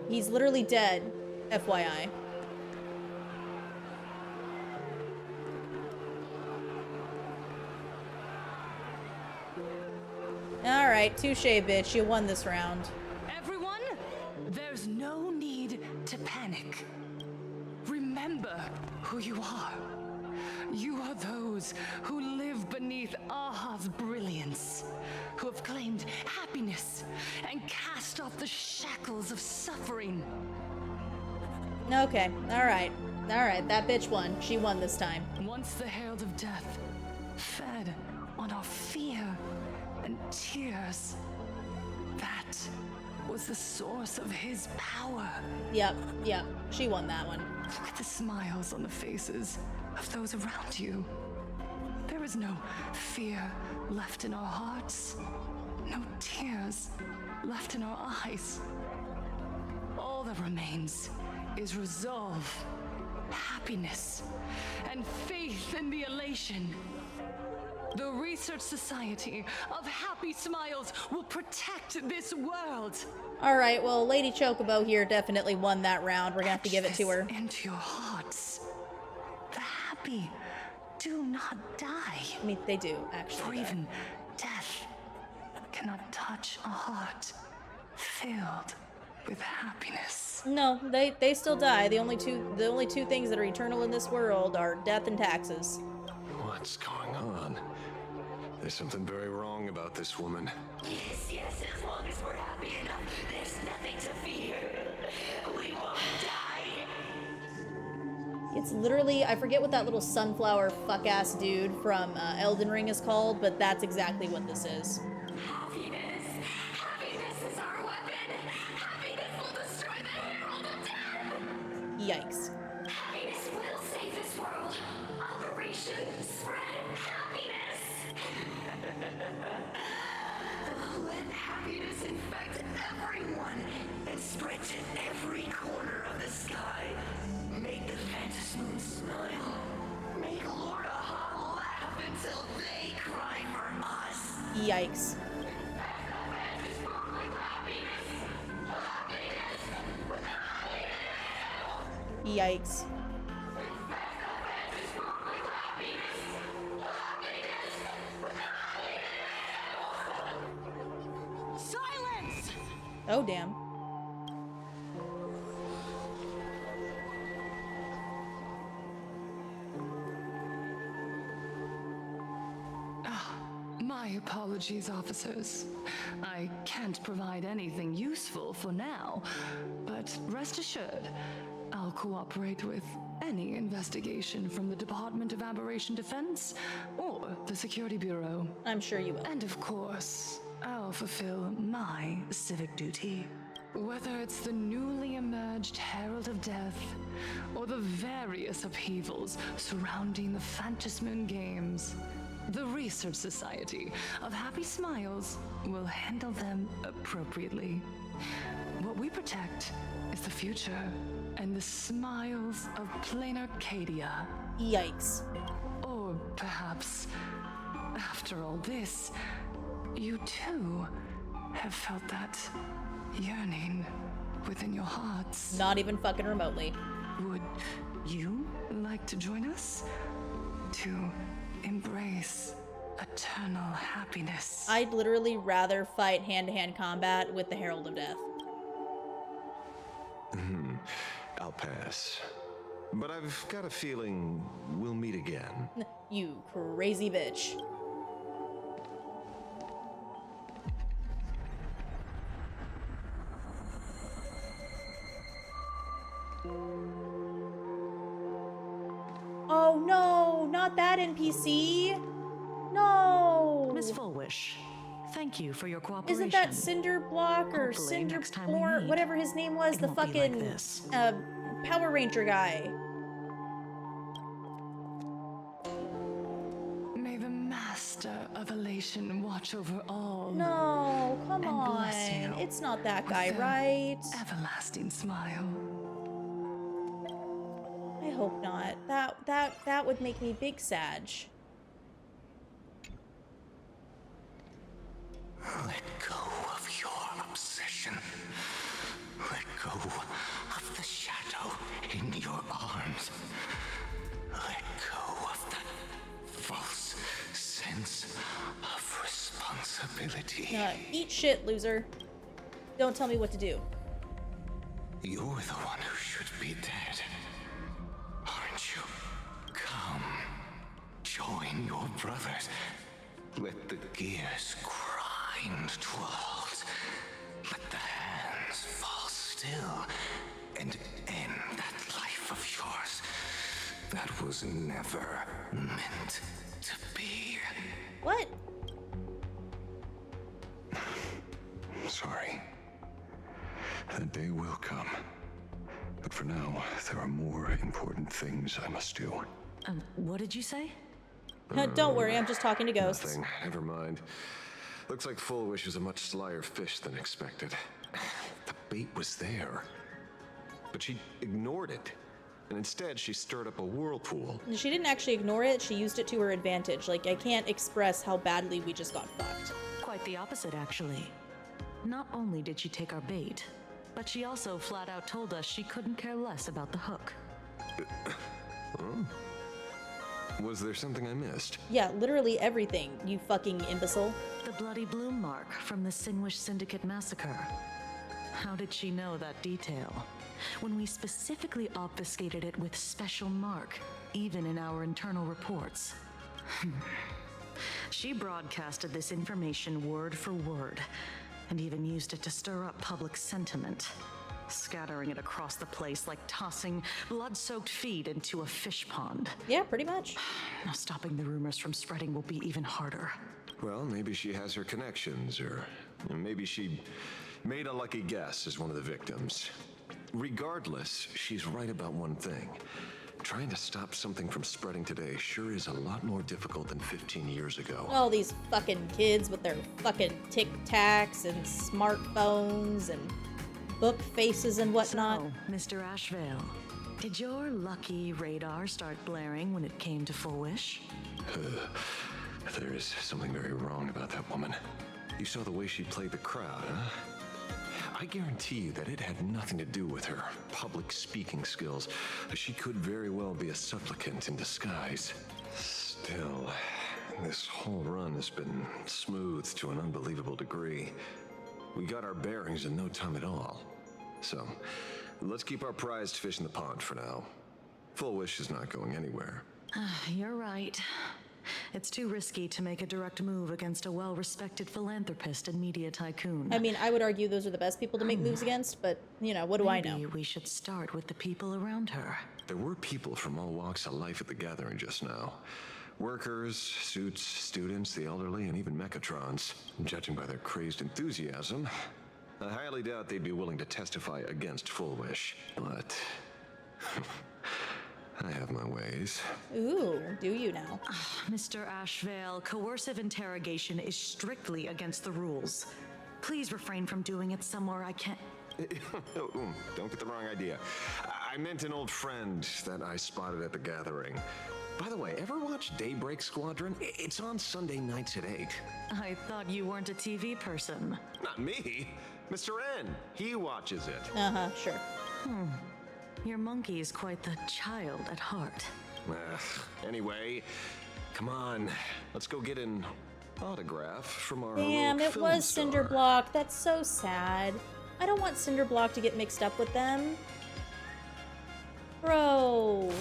He's literally dead, FYI. Alright, touche, bitch. You won this round. Everyone, there's no need to panic. Remember who you are. You are those who live beneath Aha's brilliance, who have claimed happiness and cast off the shackles of suffering. Okay, alright. Alright, that bitch won. She won this time. Once the Herald of Death fed on our fear and tears, that was the source of his power. Yep, yep. She won that one. Look at the smiles on the faces of those around you. There is no fear left in our hearts, no tears left in our eyes. All that remains is resolve, happiness, and faith in the elation. The Research Society of Happy Smiles will protect this world. Alright, well, Lady Chocobo here definitely won that round. We're gonna have to give it to her. Into your hearts. The happy do not die. I mean, they do, For actually. even death cannot touch a heart filled with happiness. No, they still die. The only two things that are eternal in this world are death and taxes. What's going on? There's something very wrong about this woman. Yes, as long as we're happy enough, there's nothing to fear. We won't die. It's literally, I forget what that little sunflower fuck-ass dude from Elden Ring is called, but that's exactly what this is. Happiness. Happiness is our weapon. Happiness will destroy the Herald of Death. Yikes. Happiness will save this world. Operation Spread Happiness. Let happiness infect everyone and spread to every corner of the sky. Make the Phantom Moon smile. Make Lord Aha laugh until they cry for us. Yikes. Yikes. Silence! Oh, damn. My apologies, officers. I can't provide anything useful for now, but rest assured, I'll cooperate with any investigation from the Department of Aberration Defense or the Security Bureau. I'm sure you will. And of course, I'll fulfill my civic duty. Whether it's the newly emerged Herald of Death or the various upheavals surrounding the Phantasmoon Games, the Research Society of Happy Smiles will handle them appropriately. What we protect is the future and the smiles of Planarcadia. Yikes. Or perhaps, after all this, you too have felt that yearning within your hearts. Not even fucking remotely. Would you like to join us? To embrace eternal happiness? I'd literally rather fight hand-to-hand combat with the Herald of Death. I'll pass. But I've got a feeling we'll meet again. You crazy bitch. Oh no, not that NPC. No. Miss Fullwish, thank you for your cooperation. Isn't that Cinder Block or Hopefully, Cinder next time we Blor, meet, whatever his name was, it the won't be like fucking this. Power Ranger guy? May the Master of Elation watch over all. No, come And on. bless you It's not that with guy, an right? Everlasting smile. I hope not. That would make me big sad. Let go of your obsession. Let go of the shadow in your arms. Let go of that false sense of responsibility. Eat shit, loser. Don't tell me what to do. You're the one who should be dead, aren't you? Come, join your brothers. Let the gears grind to a halt. Let the hands fall still and end that life of yours that was never meant to be. What? Sorry. That day will come. But for now, there are more important things I must do. What did you say? Don't worry, I'm just talking to ghosts. Nothing. Never mind. Looks like Fullwish was a much slyer fish than expected. The bait was there. But she ignored it. And instead, she stirred up a whirlpool. She didn't actually ignore it, she used it to her advantage. Like, I can't express how badly we just got fucked. Quite the opposite, actually. Not only did she take our bait, but she also flat out told us she couldn't care less about the hook. Oh? Was there something I missed? Yeah, literally everything, you fucking imbecile. The bloody bloom mark from the Sinwish Syndicate massacre. How did she know that detail? When we specifically obfuscated it with special mark, even in our internal reports. She broadcasted this information word for word, and even used it to stir up public sentiment, scattering it across the place like tossing blood-soaked feed into a fish pond. Yeah, pretty much. Now stopping the rumors from spreading will be even harder. Well, maybe she has her connections, or maybe she made a lucky guess as one of the victims. Regardless, she's right about one thing. Trying to stop something from spreading today sure is a lot more difficult than 15 years ago. All these fucking kids with their fucking tic-tacs and smartphones and book faces and whatnot. So, Mr. Ashveil, did your lucky radar start blaring when it came to Fullwish? There is something very wrong about that woman. You saw the way she played the crowd, huh? I guarantee you that it had nothing to do with her public speaking skills. She could very well be a supplicant in disguise. Still, this whole run has been smooth to an unbelievable degree. We got our bearings in no time at all. So, let's keep our prized fish in the pond for now. Fullwish is not going anywhere. You're right. It's too risky to make a direct move against a well-respected philanthropist and media tycoon. I mean, I would argue those are the best people to make moves against, but, you know, what do I know? Maybe we should start with the people around her. There were people from all walks of life at the gathering just now. Workers, suits, students, the elderly, and even Mechatrons. Judging by their crazed enthusiasm, I highly doubt they'd be willing to testify against Full Wish. But I have my ways. Ooh, do you now? Mr. Ashveil, coercive interrogation is strictly against the rules. Please refrain from doing it somewhere I can't... Don't get the wrong idea. I meant an old friend that I spotted at the gathering. By the way, ever watch Daybreak Squadron? It's on Sunday nights at 8. I thought you weren't a TV person. Not me. Mr. N. He watches it. Uh-huh, sure. Your monkey is quite the child at heart. Anyway, come on. Let's go get an autograph from our Damn, heroic it was film Cinder star. Block. That's so sad. I don't want Cinder Block to get mixed up with them. Bro.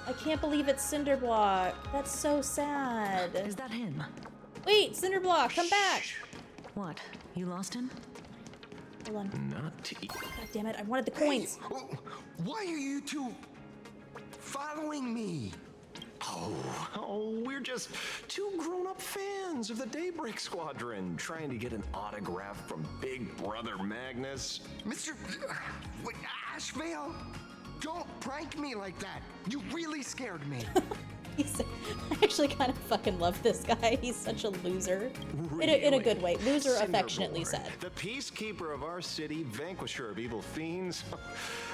I can't believe it's Cinder Block. That's so sad. Is that him? Wait, Cinder Block, come back. What? You lost him? Hold on. Not to eat. God damn it, I wanted the coins. Why are you two following me? Oh, we're just two grown-up fans of the Daybreak Squadron trying to get an autograph from Big Brother Magnus. Mr. Ashveil, don't prank me like that. You really scared me. I actually kind of fucking love this guy. He's such a loser. In a good way. Loser affectionately said. The peacekeeper of our city, vanquisher of evil fiends,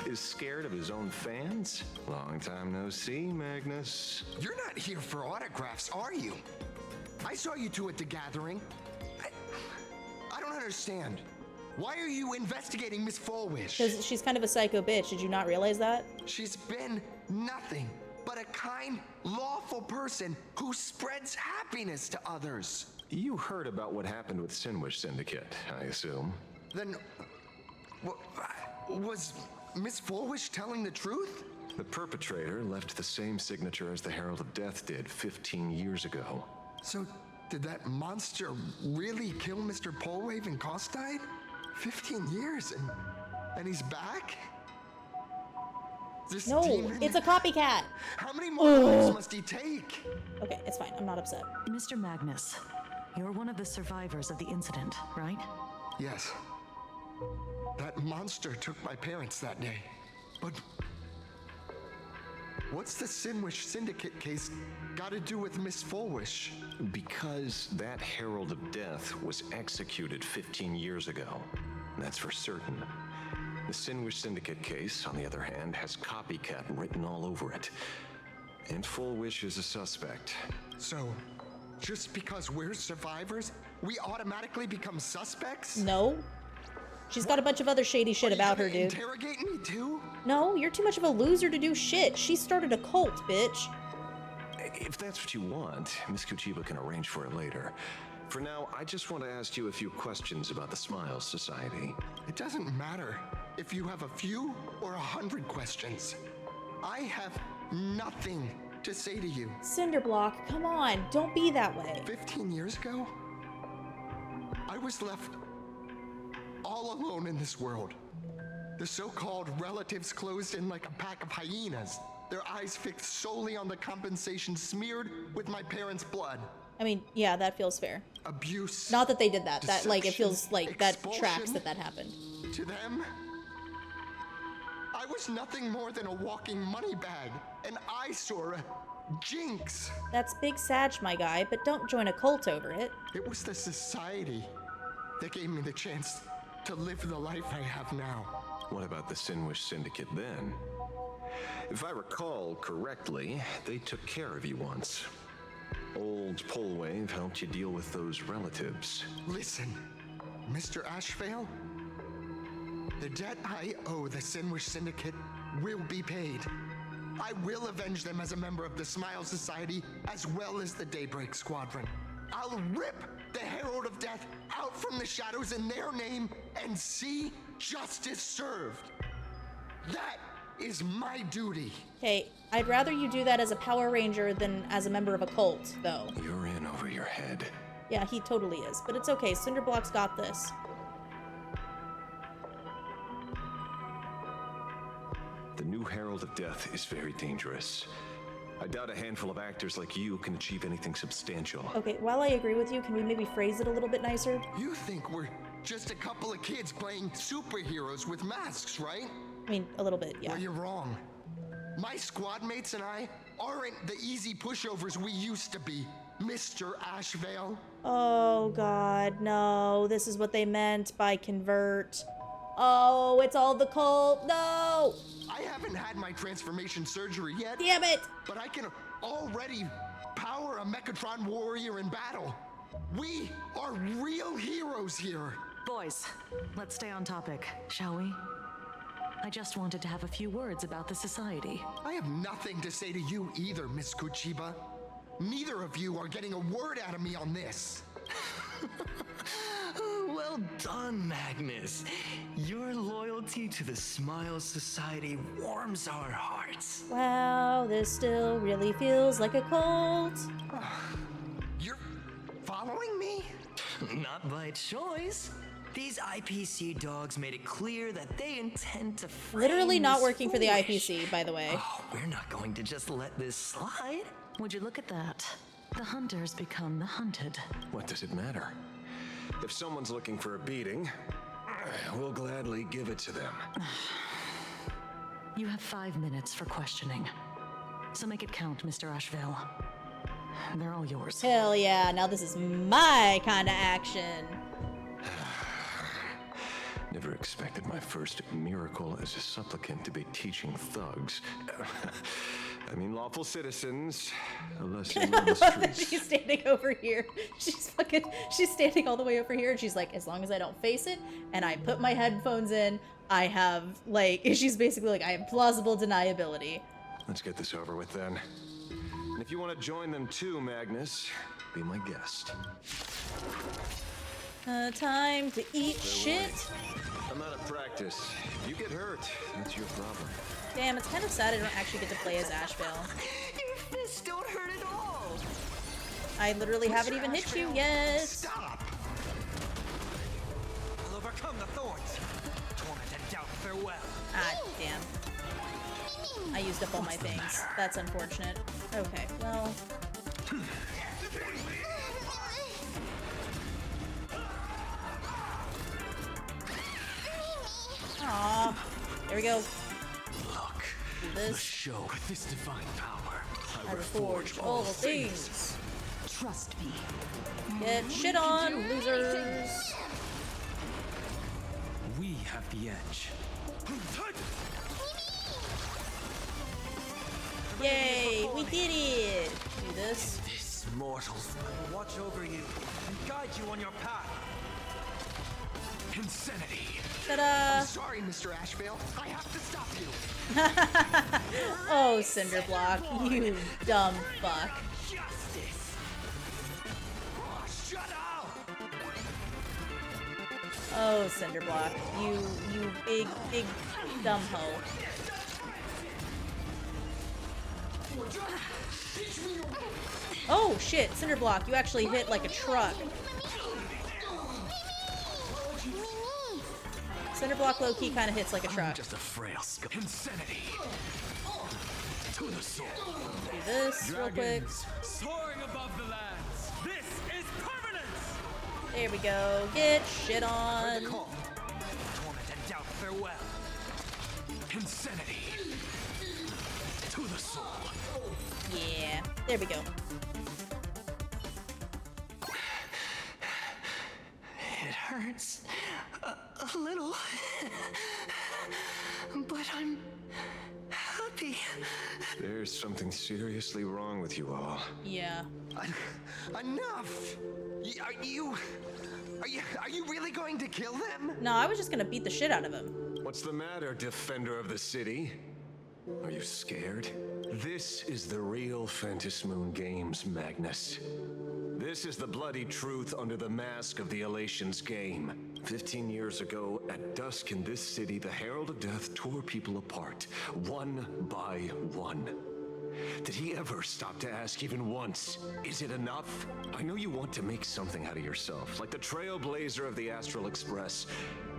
is scared of his own fans? Long time no see, Magnus. You're not here for autographs, are you? I saw you two at the gathering. I don't understand. Why are you investigating Miss Fullwish? Because she's kind of a psycho bitch. Did you not realize that? She's been nothing but a kind, lawful person who spreads happiness to others. You heard about what happened with Sinwish Syndicate, I assume. Then, was Miss Fullwish telling the truth? The perpetrator left the same signature as the Herald of Death did 15 years ago. So, did that monster really kill Mr. Polwave and Costide? 15 years and he's back? This No, demon, it's a copycat. how many more lives must he take? Okay, it's fine. I'm not upset. Mr. Magnus, you're one of the survivors of the incident, right? Yes. That monster took my parents that day. But what's the Sinwish Syndicate case got to do with Miss Fullwish? Because that Herald of Death was executed 15 years ago. That's for certain. The Sinwish Syndicate case, on the other hand, has copycat written all over it. And Fullwish is a suspect. So, just because we're survivors, we automatically become suspects? No. She's got a bunch of other shady shit about her, dude. Interrogate me too? No, you're too much of a loser to do shit. She started a cult, bitch. If that's what you want, Miss Kuchiba can arrange for it later. For now, I just want to ask you a few questions about the Smiles Society. It doesn't matter if you have a few or 100 questions. I have nothing to say to you. Cinderblock, come on. Don't be that way. 15 years ago, I was left all alone in this world. The so-called relatives closed in like a pack of hyenas, their eyes fixed solely on the compensation smeared with my parents' blood. I mean, yeah, that feels fair. Abuse. Not that they did that. That, like, it deception, feels like that expulsion. tracks that happened. To them, I was nothing more than a walking money bag, an eyesore, a jinx. That's big Sag, my guy, but don't join a cult over it. It was the society that gave me the chance to live the life I have now. What about the Sinwish Syndicate then? If I recall correctly, they took care of you once. Old Polwave helped you deal with those relatives. Listen, Mr. Ashveil, the debt I owe the Sinwish Syndicate will be paid. I will avenge them as a member of the Smile Society as well as the Daybreak Squadron. I'll rip the Herald of Death out from the shadows in their name and see justice served. That is my duty. Okay, I'd rather you do that as a Power Ranger than as a member of a cult, though. You're in over your head. Yeah, he totally is. But it's okay. Cinderblock's got this. The new Herald of Death is very dangerous. I doubt a handful of actors like you can achieve anything substantial. Okay, while I agree with you, can we maybe phrase it a little bit nicer? You think we're just a couple of kids playing superheroes with masks, right? I mean, a little bit, yeah. Well, you're wrong. My squad mates and I aren't the easy pushovers we used to be, Mr. Ashveil. Oh, God, no. This is what they meant by convert. Oh, it's all the cult. No! I haven't had my transformation surgery yet. Damn it! But I can already power a Mechatron warrior in battle. We are real heroes here. Boys, let's stay on topic, shall we? I just wanted to have a few words about the society. I have nothing to say to you either, Miss Kuchiba. Neither of you are getting a word out of me on this. Well done, Magnus. Your loyalty to the Smile Society warms our hearts. Wow, this still really feels like a cult. You're following me? Not by choice. These IPC dogs made it clear that they intend to frame Literally not this working for the foolish. IPC, by the way. Oh, we're not going to just let this slide. Would you look at that? The hunters become the hunted. What does it matter? If someone's looking for a beating, we'll gladly give it to them. You have 5 minutes for questioning. So make it count, Mr. Ashveil. They're all yours. Hell yeah, now this is my kind of action. Never expected my first miracle as a supplicant to be teaching thugs. I mean, lawful citizens, a lesson on the streets. She's standing over here. She's standing all the way over here, and she's like, as long as I don't face it, and I put my headphones in, I have, like, she's basically like, I have plausible deniability. Let's get this over with then. And if you want to join them too, Magnus, be my guest. Time to eat shit. I'm out of practice. If you get hurt, that's your problem. Damn, it's kind of sad I don't actually get to play as Ashveil. Your fists don't hurt at all. I literally haven't even hit you yet. Stop! I'll overcome the thorns. Torment and doubt farewell. Ah, damn. I used up all my things. That's unfortunate. Okay, well. Aww. There we go. Look, Do this. the show with this divine power. I reforged all things. Trust me. Get shit on, losers. We have the edge. Yay, we did it. Do this. This mortal. I will watch over you and guide you on your path. Insanity. Ta-da. I'm sorry, Mr. Ashveil. I have to stop you. Oh, Cinderblock, you dumb fuck. Justice. Oh, shut up. Oh, Cinderblock, you big dumb hoe. Oh shit, Cinderblock, you actually hit like a truck. Cinderblock low-key kind of hits like a truck. Just a frail skull. Insanity. To the soul. Do this real quick. Soaring above the lands. This is permanence. There we go. Get shit on. Torment and doubt farewell. Insanity. To the soul. Yeah, there we go. It hurts a little, but I'm happy. There's something seriously wrong with you all. Yeah. Enough! Are you really going to kill them? No, I was just gonna beat the shit out of him. What's the matter, defender of the city? Are you scared? This is the real Phantasmoon Games, Magnus. This is the bloody truth under the mask of the Elation's game. 15 years ago, at dusk in this city, the Herald of Death tore people apart, one by one. Did he ever stop to ask even once, is it enough? I know you want to make something out of yourself, like the trailblazer of the Astral Express.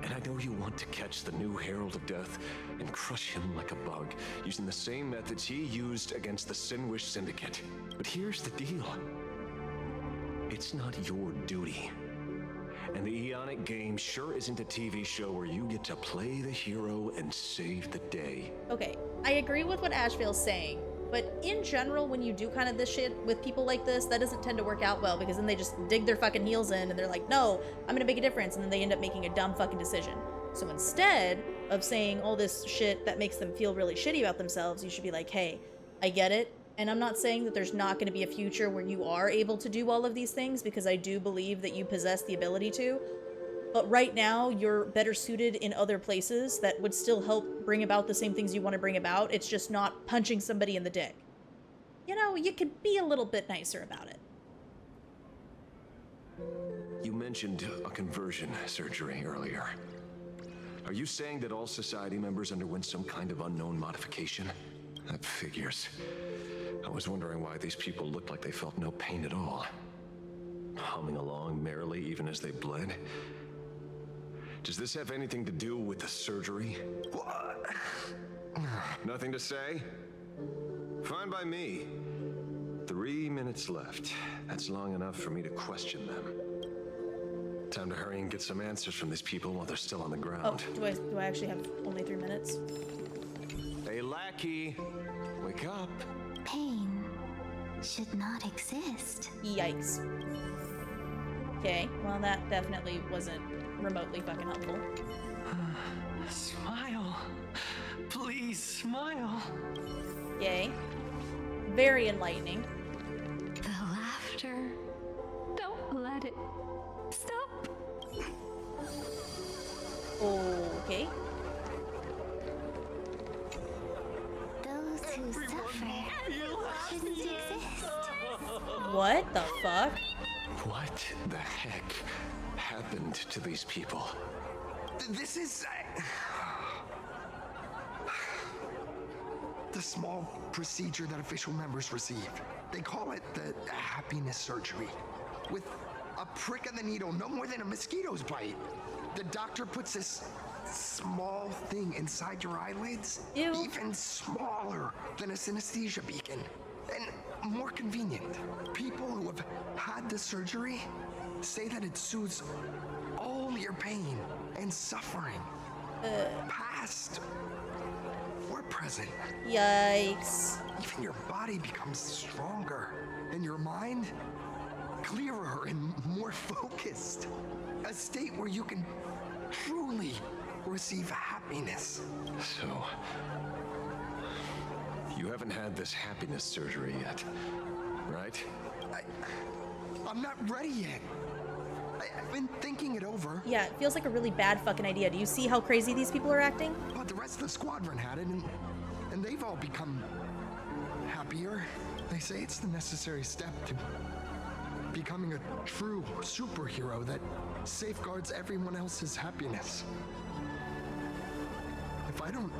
And I know you want to catch the new Herald of Death and crush him like a bug, using the same methods he used against the Sinwish Syndicate. But here's the deal. It's not your duty. And the Eonic game sure isn't a TV show where you get to play the hero and save the day. Okay, I agree with what Ashveil's saying, but in general, when you do kind of this shit with people like this, that doesn't tend to work out well, because then they just dig their fucking heels in and they're like, no, I'm gonna make a difference, and then they end up making a dumb fucking decision. So instead of saying all this shit that makes them feel really shitty about themselves, you should be like, hey, I get it, and I'm not saying that there's not gonna be a future where you are able to do all of these things, because I do believe that you possess the ability to, but right now you're better suited in other places that would still help bring about the same things you want to bring about. It's just not punching somebody in the dick. You know, you could be a little bit nicer about it. You mentioned a conversion surgery earlier. Are you saying that all society members underwent some kind of unknown modification? That figures. I was wondering why these people looked like they felt no pain at all. Humming along merrily even as they bled. Does this have anything to do with the surgery? What? Nothing to say? Fine by me. 3 minutes left. That's long enough for me to question them. Time to hurry and get some answers from these people while they're still on the ground. Oh, do I actually have only 3 minutes? Hey, lackey, wake up. Pain should not exist. Yikes. Okay, well that definitely wasn't remotely fucking helpful. Smile. Please, smile. Yay. Very enlightening. The laughter. Don't let it stop. Okay. Those who suffer shouldn't exist. What the fuck? What the heck happened to these people? This is... the small procedure that official members receive. They call it the happiness surgery. With a prick of the needle, no more than a mosquito's bite. The doctor puts this small thing inside your eyelids, even smaller than a synesthesia beacon, and more convenient. People who have had the surgery say that it soothes all your pain and suffering, past or present. Yikes. Even your body becomes stronger, and your mind clearer and more focused. A state where you can truly receive happiness. So, you haven't had this happiness surgery yet, right? I'm not ready yet. I've been thinking it over. Yeah, it feels like a really bad fucking idea. Do you see how crazy these people are acting? But the rest of the squadron had it, and they've all become happier. They say it's the necessary step to becoming a true superhero that safeguards everyone else's happiness. If I don't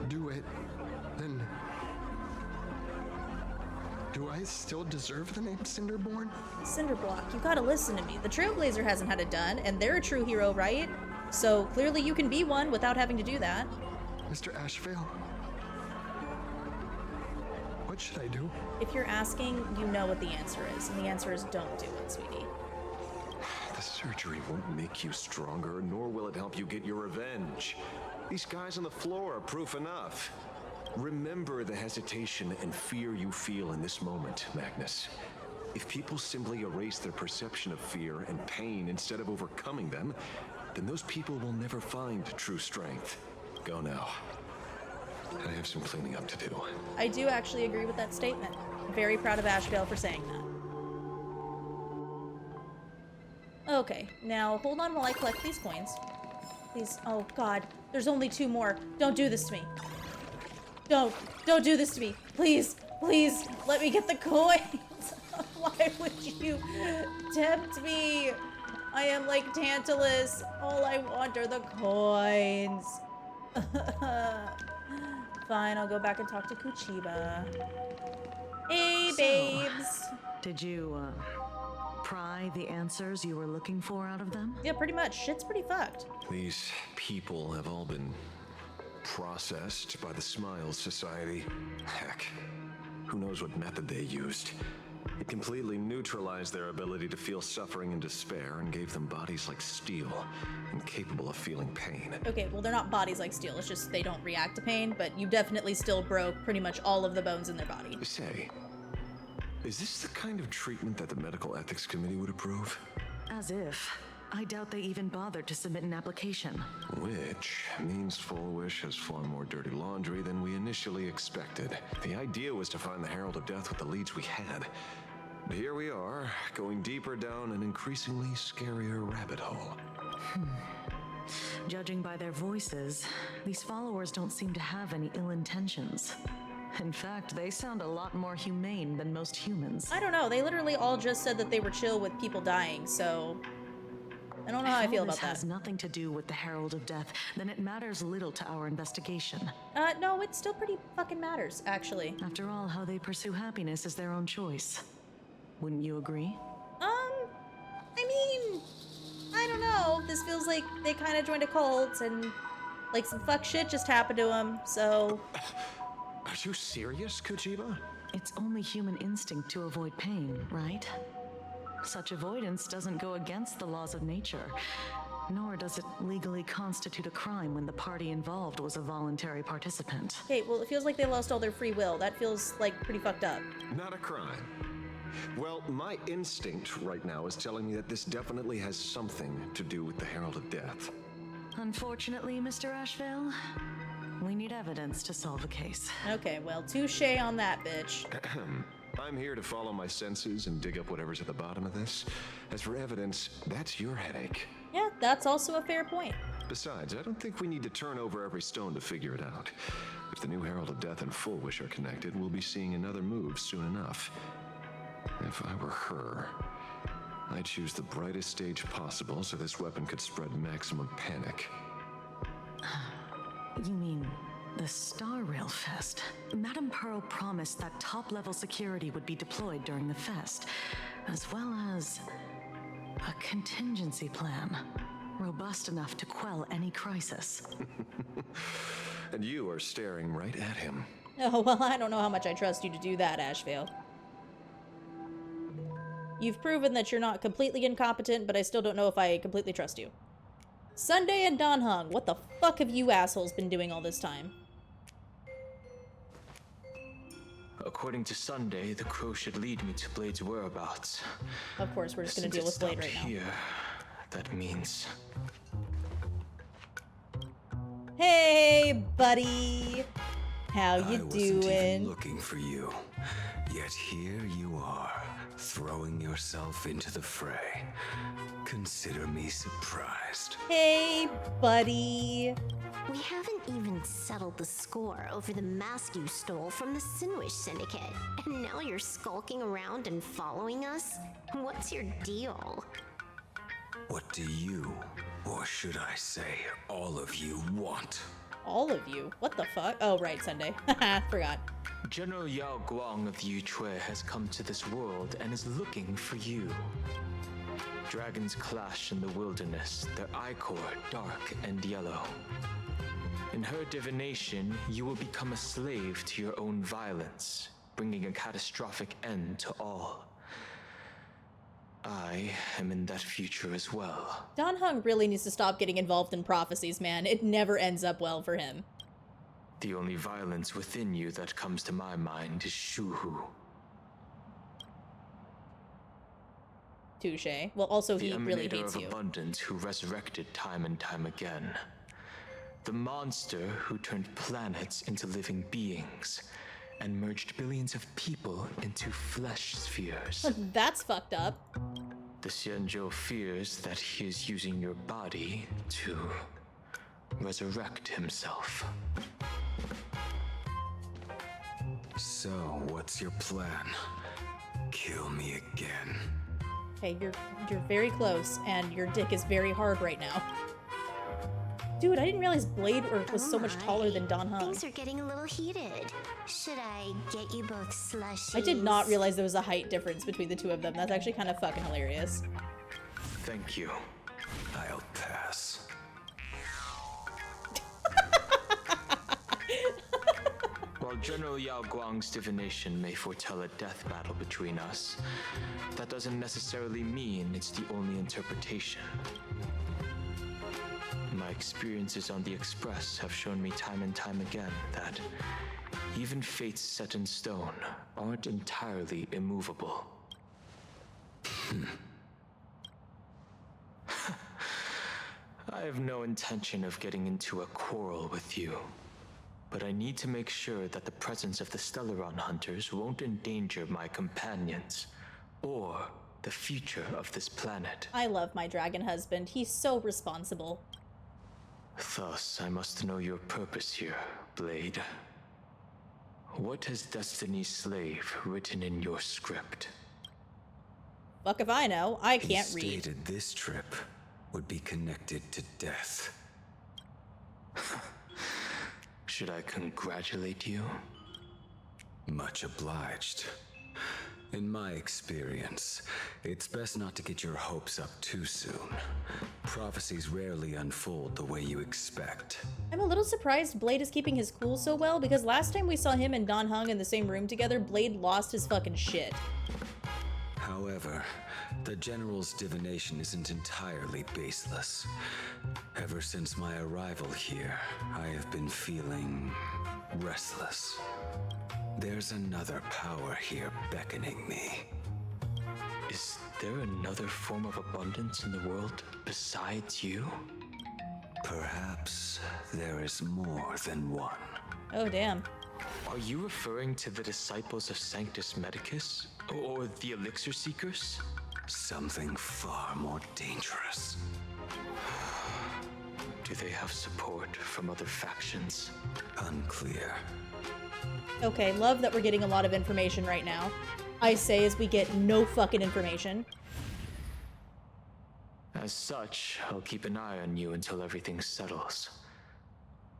do it, then do I still deserve the name Cinderborn? Cinderblock, you gotta listen to me. The Trailblazer hasn't had it done, and they're a true hero, right? So clearly you can be one without having to do that. Mr. Ashveil, what should I do? If you're asking, you know what the answer is, and the answer is don't do it, sweetie. The surgery won't make you stronger, nor will it help you get your revenge. These guys on the floor are proof enough. Remember the hesitation and fear you feel in this moment, Magnus. If people simply erase their perception of fear and pain instead of overcoming them, then those people will never find true strength. Go now. I have some cleaning up to do. I do actually agree with that statement. Very proud of Ashveil for saying that. Okay, now hold on while I collect these coins. Please, oh god, there's only 2 more. Don't do this to me. Don't do this to me. Please, please, let me get the coins. Why would you tempt me? I am like Tantalus. All I want are the coins. Fine, I'll go back and talk to Kuchiba. Hey, babes. Did you, pry the answers you were looking for out of them? Yeah, pretty much. Shit's pretty fucked. These people have all been processed by the Smiles Society. Heck, who knows what method they used. It completely neutralized their ability to feel suffering and despair and gave them bodies like steel, incapable of feeling pain. Okay, well, they're not bodies like steel. It's just they don't react to pain, but you definitely still broke pretty much all of the bones in their body. Say, is this the kind of treatment that the Medical Ethics Committee would approve? As if. I doubt they even bothered to submit an application. Which means Full Wish has far more dirty laundry than we initially expected. The idea was to find the Herald of Death with the leads we had. But here we are, going deeper down an increasingly scarier rabbit hole. Judging by their voices, these followers don't seem to have any ill intentions. In fact, they sound a lot more humane than most humans. I don't know. They literally all just said that they were chill with people dying, so I don't know how I feel about that. If this has nothing to do with the Herald of Death, then it matters little to our investigation. No, it still pretty fucking matters, actually. After all, how they pursue happiness is their own choice. Wouldn't you agree? I mean, I don't know. This feels like they kind of joined a cult and like some fuck shit just happened to them, so... Are you serious, Kuchiba? It's only human instinct to avoid pain, right? Such avoidance doesn't go against the laws of nature, nor does it legally constitute a crime when the party involved was a voluntary participant. Okay, well, it feels like they lost all their free will. That feels like pretty fucked up. Not a crime. Well, my instinct right now is telling me that this definitely has something to do with the Herald of Death. Unfortunately, Mr. Ashveil, we need evidence to solve a case. Okay, well, touche on that, bitch. I'm here to follow my senses and dig up whatever's at the bottom of this. As for evidence, that's your headache. Yeah, that's also a fair point. Besides, I don't think we need to turn over every stone to figure it out. If the new Herald of Death and Full Wish are connected, we'll be seeing another move soon enough. If I were her, I'd choose the brightest stage possible so this weapon could spread maximum panic. You mean the Star Rail Fest? Madame Pearl promised that top-level security would be deployed during the fest, as well as a contingency plan, robust enough to quell any crisis. And you are staring right at him. Oh, well, I don't know how much I trust you to do that, Ashveil. You've proven that you're not completely incompetent, but I still don't know if I completely trust you. Sunday and Don Hung, what the fuck have you assholes been doing all this time? According to Sunday, the crow should lead me to Blade's whereabouts. Of course, we're just gonna Since deal it with Blade stopped right now. here, that means... Hey, buddy! How you I wasn't doing? even looking for you, yet here you are, throwing yourself into the fray. Consider me surprised. Hey, buddy! We haven't even settled the score over the mask you stole from the Sinwish Syndicate, and now you're skulking around and following us? What's your deal? What do you, or should I say, all of you want? All of you? What the fuck? Oh, right, Sunday. Forgot. General Yao Guang of Yutue has come to this world and is looking for you. Dragons clash in the wilderness, their ichor dark and yellow. In her divination, you will become a slave to your own violence, bringing a catastrophic end to all. I am in that future as well. Don Hung really needs to stop getting involved in prophecies, man. It never ends up well for him. The only violence within you that comes to my mind is Shuhu. Touche. Well, also he really hates of you. Abundance who resurrected time and time again. The monster who turned planets into living beings and merged billions of people into flesh spheres. That's fucked up. The Xianzhou fears that he is using your body to resurrect himself. So, what's your plan? Kill me Okay, you're very close, and your dick is very hard right now. Dude, I didn't realize Blade was so much taller than Don Hung. Things are getting a little heated. Should I get you both slushies? I did not realize there was a height difference between the two of them. That's actually kind of fucking hilarious. Thank you. I'll pass. While General Yao Guang's divination may foretell a death battle between us, that doesn't necessarily mean it's the only interpretation. My experiences on the Express have shown me time and time again that even fates set in stone aren't entirely immovable. I have no intention of getting into a quarrel with you, but I need to make sure that the presence of the Stellaron hunters won't endanger my companions or the future of this planet. I love my dragon husband. He's so responsible. Thus, I must know your purpose here, Blade. What has Destiny's Slave written in your script? Fuck if I know. I can't He read. stated this trip would be connected to death. Should I congratulate you? Much obliged. In my experience, it's best not to get your hopes up too soon. Prophecies rarely unfold the way you expect. I'm a little surprised Blade is keeping his cool so well, because last time we saw him and Don Hung in the same room together, Blade lost his fucking shit. However, the General's divination isn't entirely baseless. Ever since my arrival here, I have been feeling restless. There's another power here beckoning me. Is there another form of abundance in the world besides you? Perhaps there is more than one. Oh, damn. Are you referring to the disciples of Sanctus Medicus? Or the Elixir Seekers? Something far more dangerous. Do they have support from other factions? Unclear. Okay, love that we're getting a lot of information right now. I say as we get no fucking information. As such, I'll keep an eye on you until everything settles.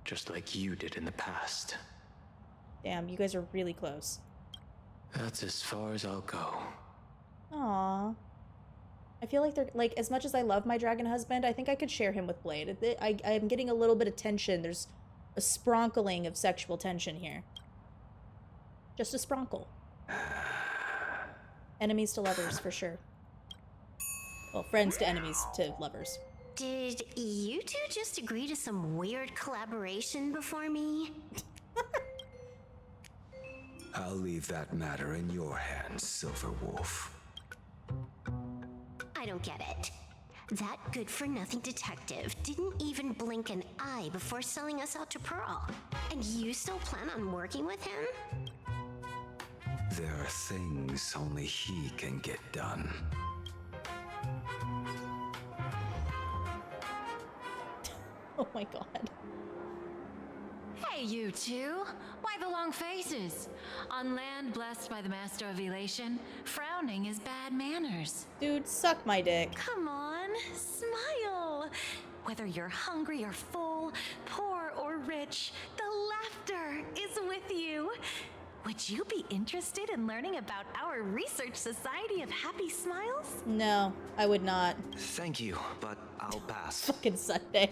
Just like you did in the past. Damn, you guys are really close. That's as far as I'll go. Aww. I feel like they're, like, as much as I love my dragon husband, I think I could share him with Blade. I'm getting a little bit of tension. There's a spronkling of sexual tension here. Just a spronkle. Enemies to lovers, for sure. Well, friends to enemies to lovers. Did you two just agree to some weird collaboration before me? I'll leave that matter in your hands, Silver Wolf. I don't get it. That good-for-nothing detective didn't even blink an eye before selling us out to Pearl. And you still plan on working with him? There are things only he can get done. Oh my god. Hey, you two. Why the long faces? On land blessed by the Master of Elation, frowning is bad manners. Dude, suck my dick. Come on, smile. Whether you're hungry or full, poor or rich, the laughter is with you. Would you be interested in learning about our Research Society of Happy Smiles? No, I would not. Thank you, but I'll pass. Fucking Sunday.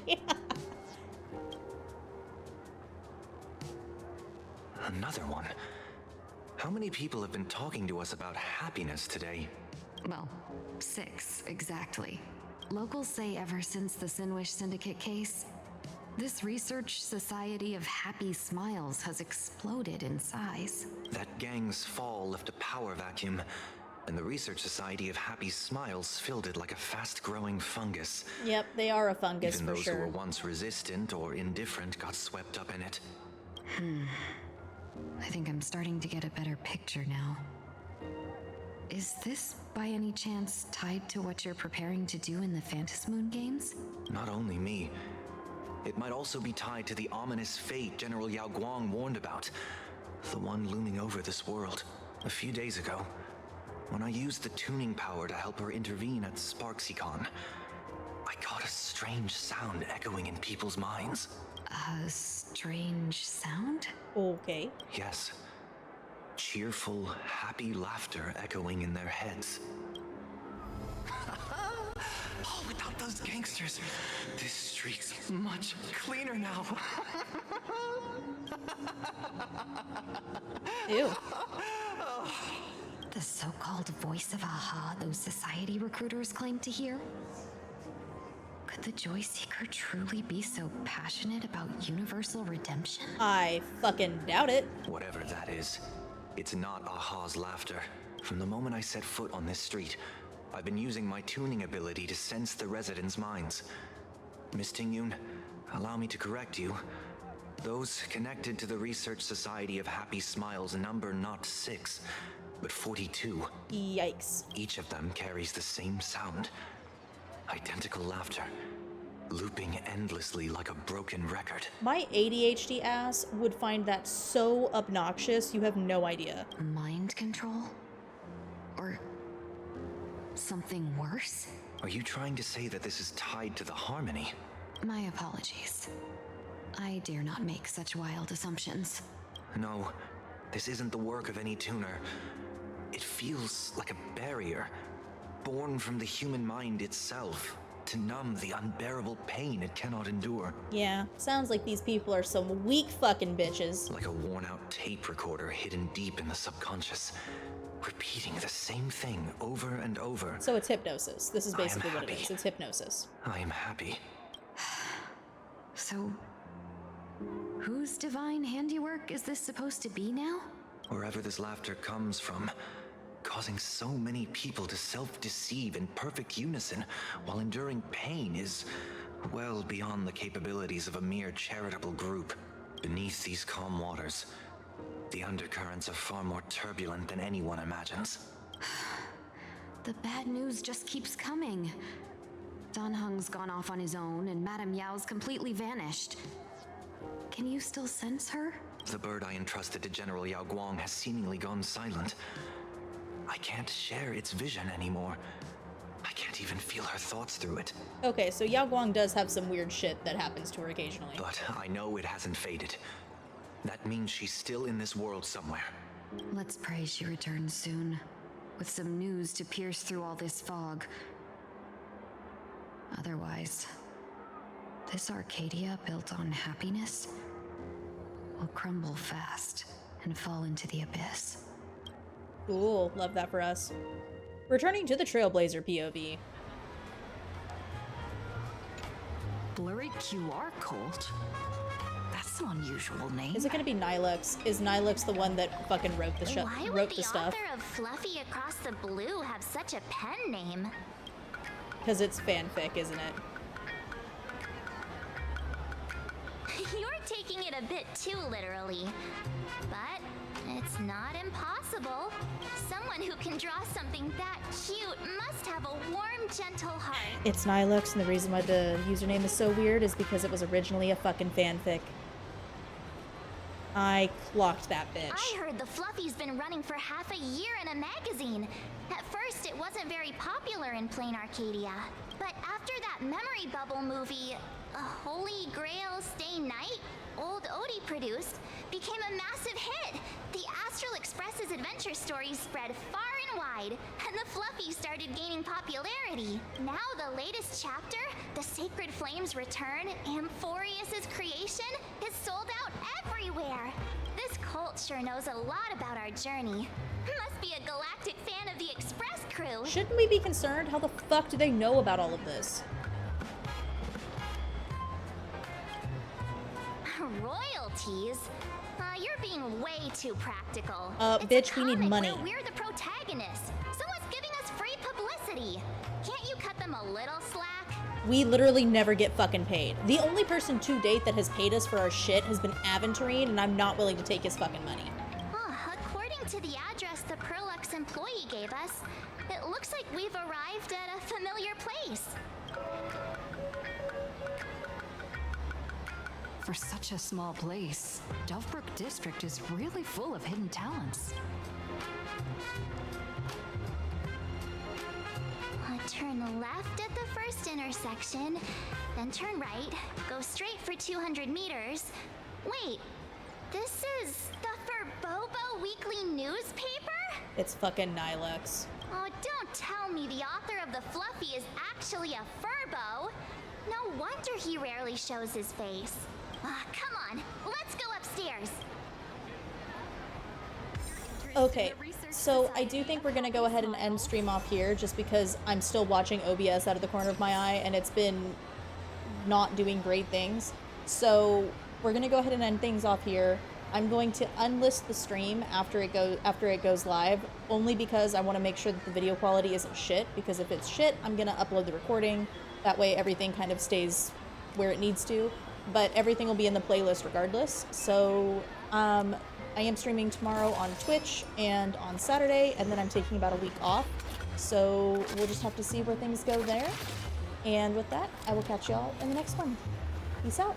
Another one. How many people have been talking to us about happiness today? Well, 6 exactly. Locals say ever since the Sinwish Syndicate case, this Research Society of Happy Smiles has exploded in size. That gang's fall left a power vacuum, and the Research Society of Happy Smiles filled it like a fast-growing fungus. Yep, they are a fungus Even for those sure. who were once resistant or indifferent got swept up in it. I think I'm starting to get a better picture now. Is this, by any chance, tied to what you're preparing to do in the Phantasmoon games? Not only me. It might also be tied to the ominous fate General Yao Guang warned about. The one looming over this world a few days ago. When I used the tuning power to help her intervene at SparksyCon, I got a strange sound echoing in people's minds. A strange sound? Okay. Yes. Cheerful, happy laughter echoing in their heads. Oh, without those gangsters, this street's much cleaner now. Ew. The so-called voice of Aha those society recruiters claim to hear? Could the Joy Seeker truly be so passionate about universal redemption? I fucking doubt it. Whatever that is, it's not Aha's laughter. From the moment I set foot on this street, I've been using my tuning ability to sense the residents' minds. Miss Tingyun, allow me to correct you. Those connected to the Research Society of Happy Smiles number not 6, but 42. Yikes. Each of them carries the same sound. Identical laughter, looping endlessly like a broken record. My ADHD ass would find that so obnoxious, you have no idea. Mind control? Or something worse? Are you trying to say that this is tied to the harmony? My apologies. I dare not make such wild assumptions. No, this isn't the work of any tuner. It feels like a barrier, born from the human mind itself, to numb the unbearable pain it cannot endure. Yeah, sounds like these people are some weak fucking bitches. Like a worn-out tape recorder hidden deep in the subconscious, repeating the same thing over and over. So it's hypnosis. This is basically what it is. It's hypnosis. I am happy. So, whose divine handiwork is this supposed to be now? Wherever this laughter comes from, causing so many people to self-deceive in perfect unison while enduring pain is well beyond the capabilities of a mere charitable group. Beneath these calm waters, the undercurrents are far more turbulent than anyone imagines. The bad news just keeps coming. Dan Heng's gone off on his own, and Madame Yao's completely vanished. Can you still sense her? The bird I entrusted to General Yao Guang has seemingly gone silent. I can't share its vision anymore. I can't even feel her thoughts through it. Okay, so Yao Guang does have some weird shit that happens to her occasionally. But I know it hasn't faded. That means she's still in this world somewhere. Let's pray she returns soon, with some news to pierce through all this fog. Otherwise, this Arcadia built on happiness will crumble fast and fall into the abyss. Cool, love that for us. Returning to the Trailblazer POV. Blurry QR cult? That's an unusual name. Is it gonna be Nilux? Is Nilux the one that fucking wrote the stuff? Why would the author of Fluffy Across the Blue have such a pen name? Because it's fanfic, isn't it? You're taking it a bit too literally. But it's not impossible. Someone who can draw something that cute must have a warm, gentle heart. It's Nilux, and the reason why the username is so weird is because it was originally a fucking fanfic. I clocked that bitch. I heard the Fluffy's been running for half a year in a magazine. At first, it wasn't very popular in Planarcadia. But after that memory bubble movie, A Holy Grail Stay Night, old Odie produced, became a massive hit. The Astral Express's adventure stories spread far and wide, and the Fluffy started gaining popularity. Now the latest chapter, The Sacred Flames Return, Amphorius's creation, is sold out everywhere. This cult sure knows a lot about our journey. Must be a galactic fan of the Express crew. Shouldn't we be concerned? How the fuck do they know about all of this? Royalties? You're being way too practical. Bitch, we need money. We're the protagonists. Someone's giving us free publicity. Can't you cut them a little slack? We literally never get fucking paid. The only person to date that has paid us for our shit has been Aventurine, and I'm not willing to take his fucking money. According to the address the Perlux employee gave us, it looks like we've arrived at a familiar place. For such a small place, Dovebrook District is really full of hidden talents. Turn left at the first intersection, then turn right, go straight for 200 meters. Wait, this is the Furbobo Weekly newspaper? It's fucking Nilex. Oh, don't tell me the author of the Fluffy is actually a Furbo. No wonder he rarely shows his face. Come on, let's go upstairs. Okay, so I do think we're gonna go ahead and end stream off here just because I'm still watching OBS out of the corner of my eye and it's been not doing great things. So we're gonna go ahead and end things off here. I'm going to unlist the stream after it goes live, only because I want to make sure that the video quality isn't shit, because if it's shit, I'm gonna upload the recording. That way everything kind of stays where it needs to, but everything will be in the playlist regardless. So I am streaming tomorrow on Twitch and on Saturday, and then I'm taking about a week off. So we'll just have to see where things go there. And with that, I will catch y'all in the next one. Peace out.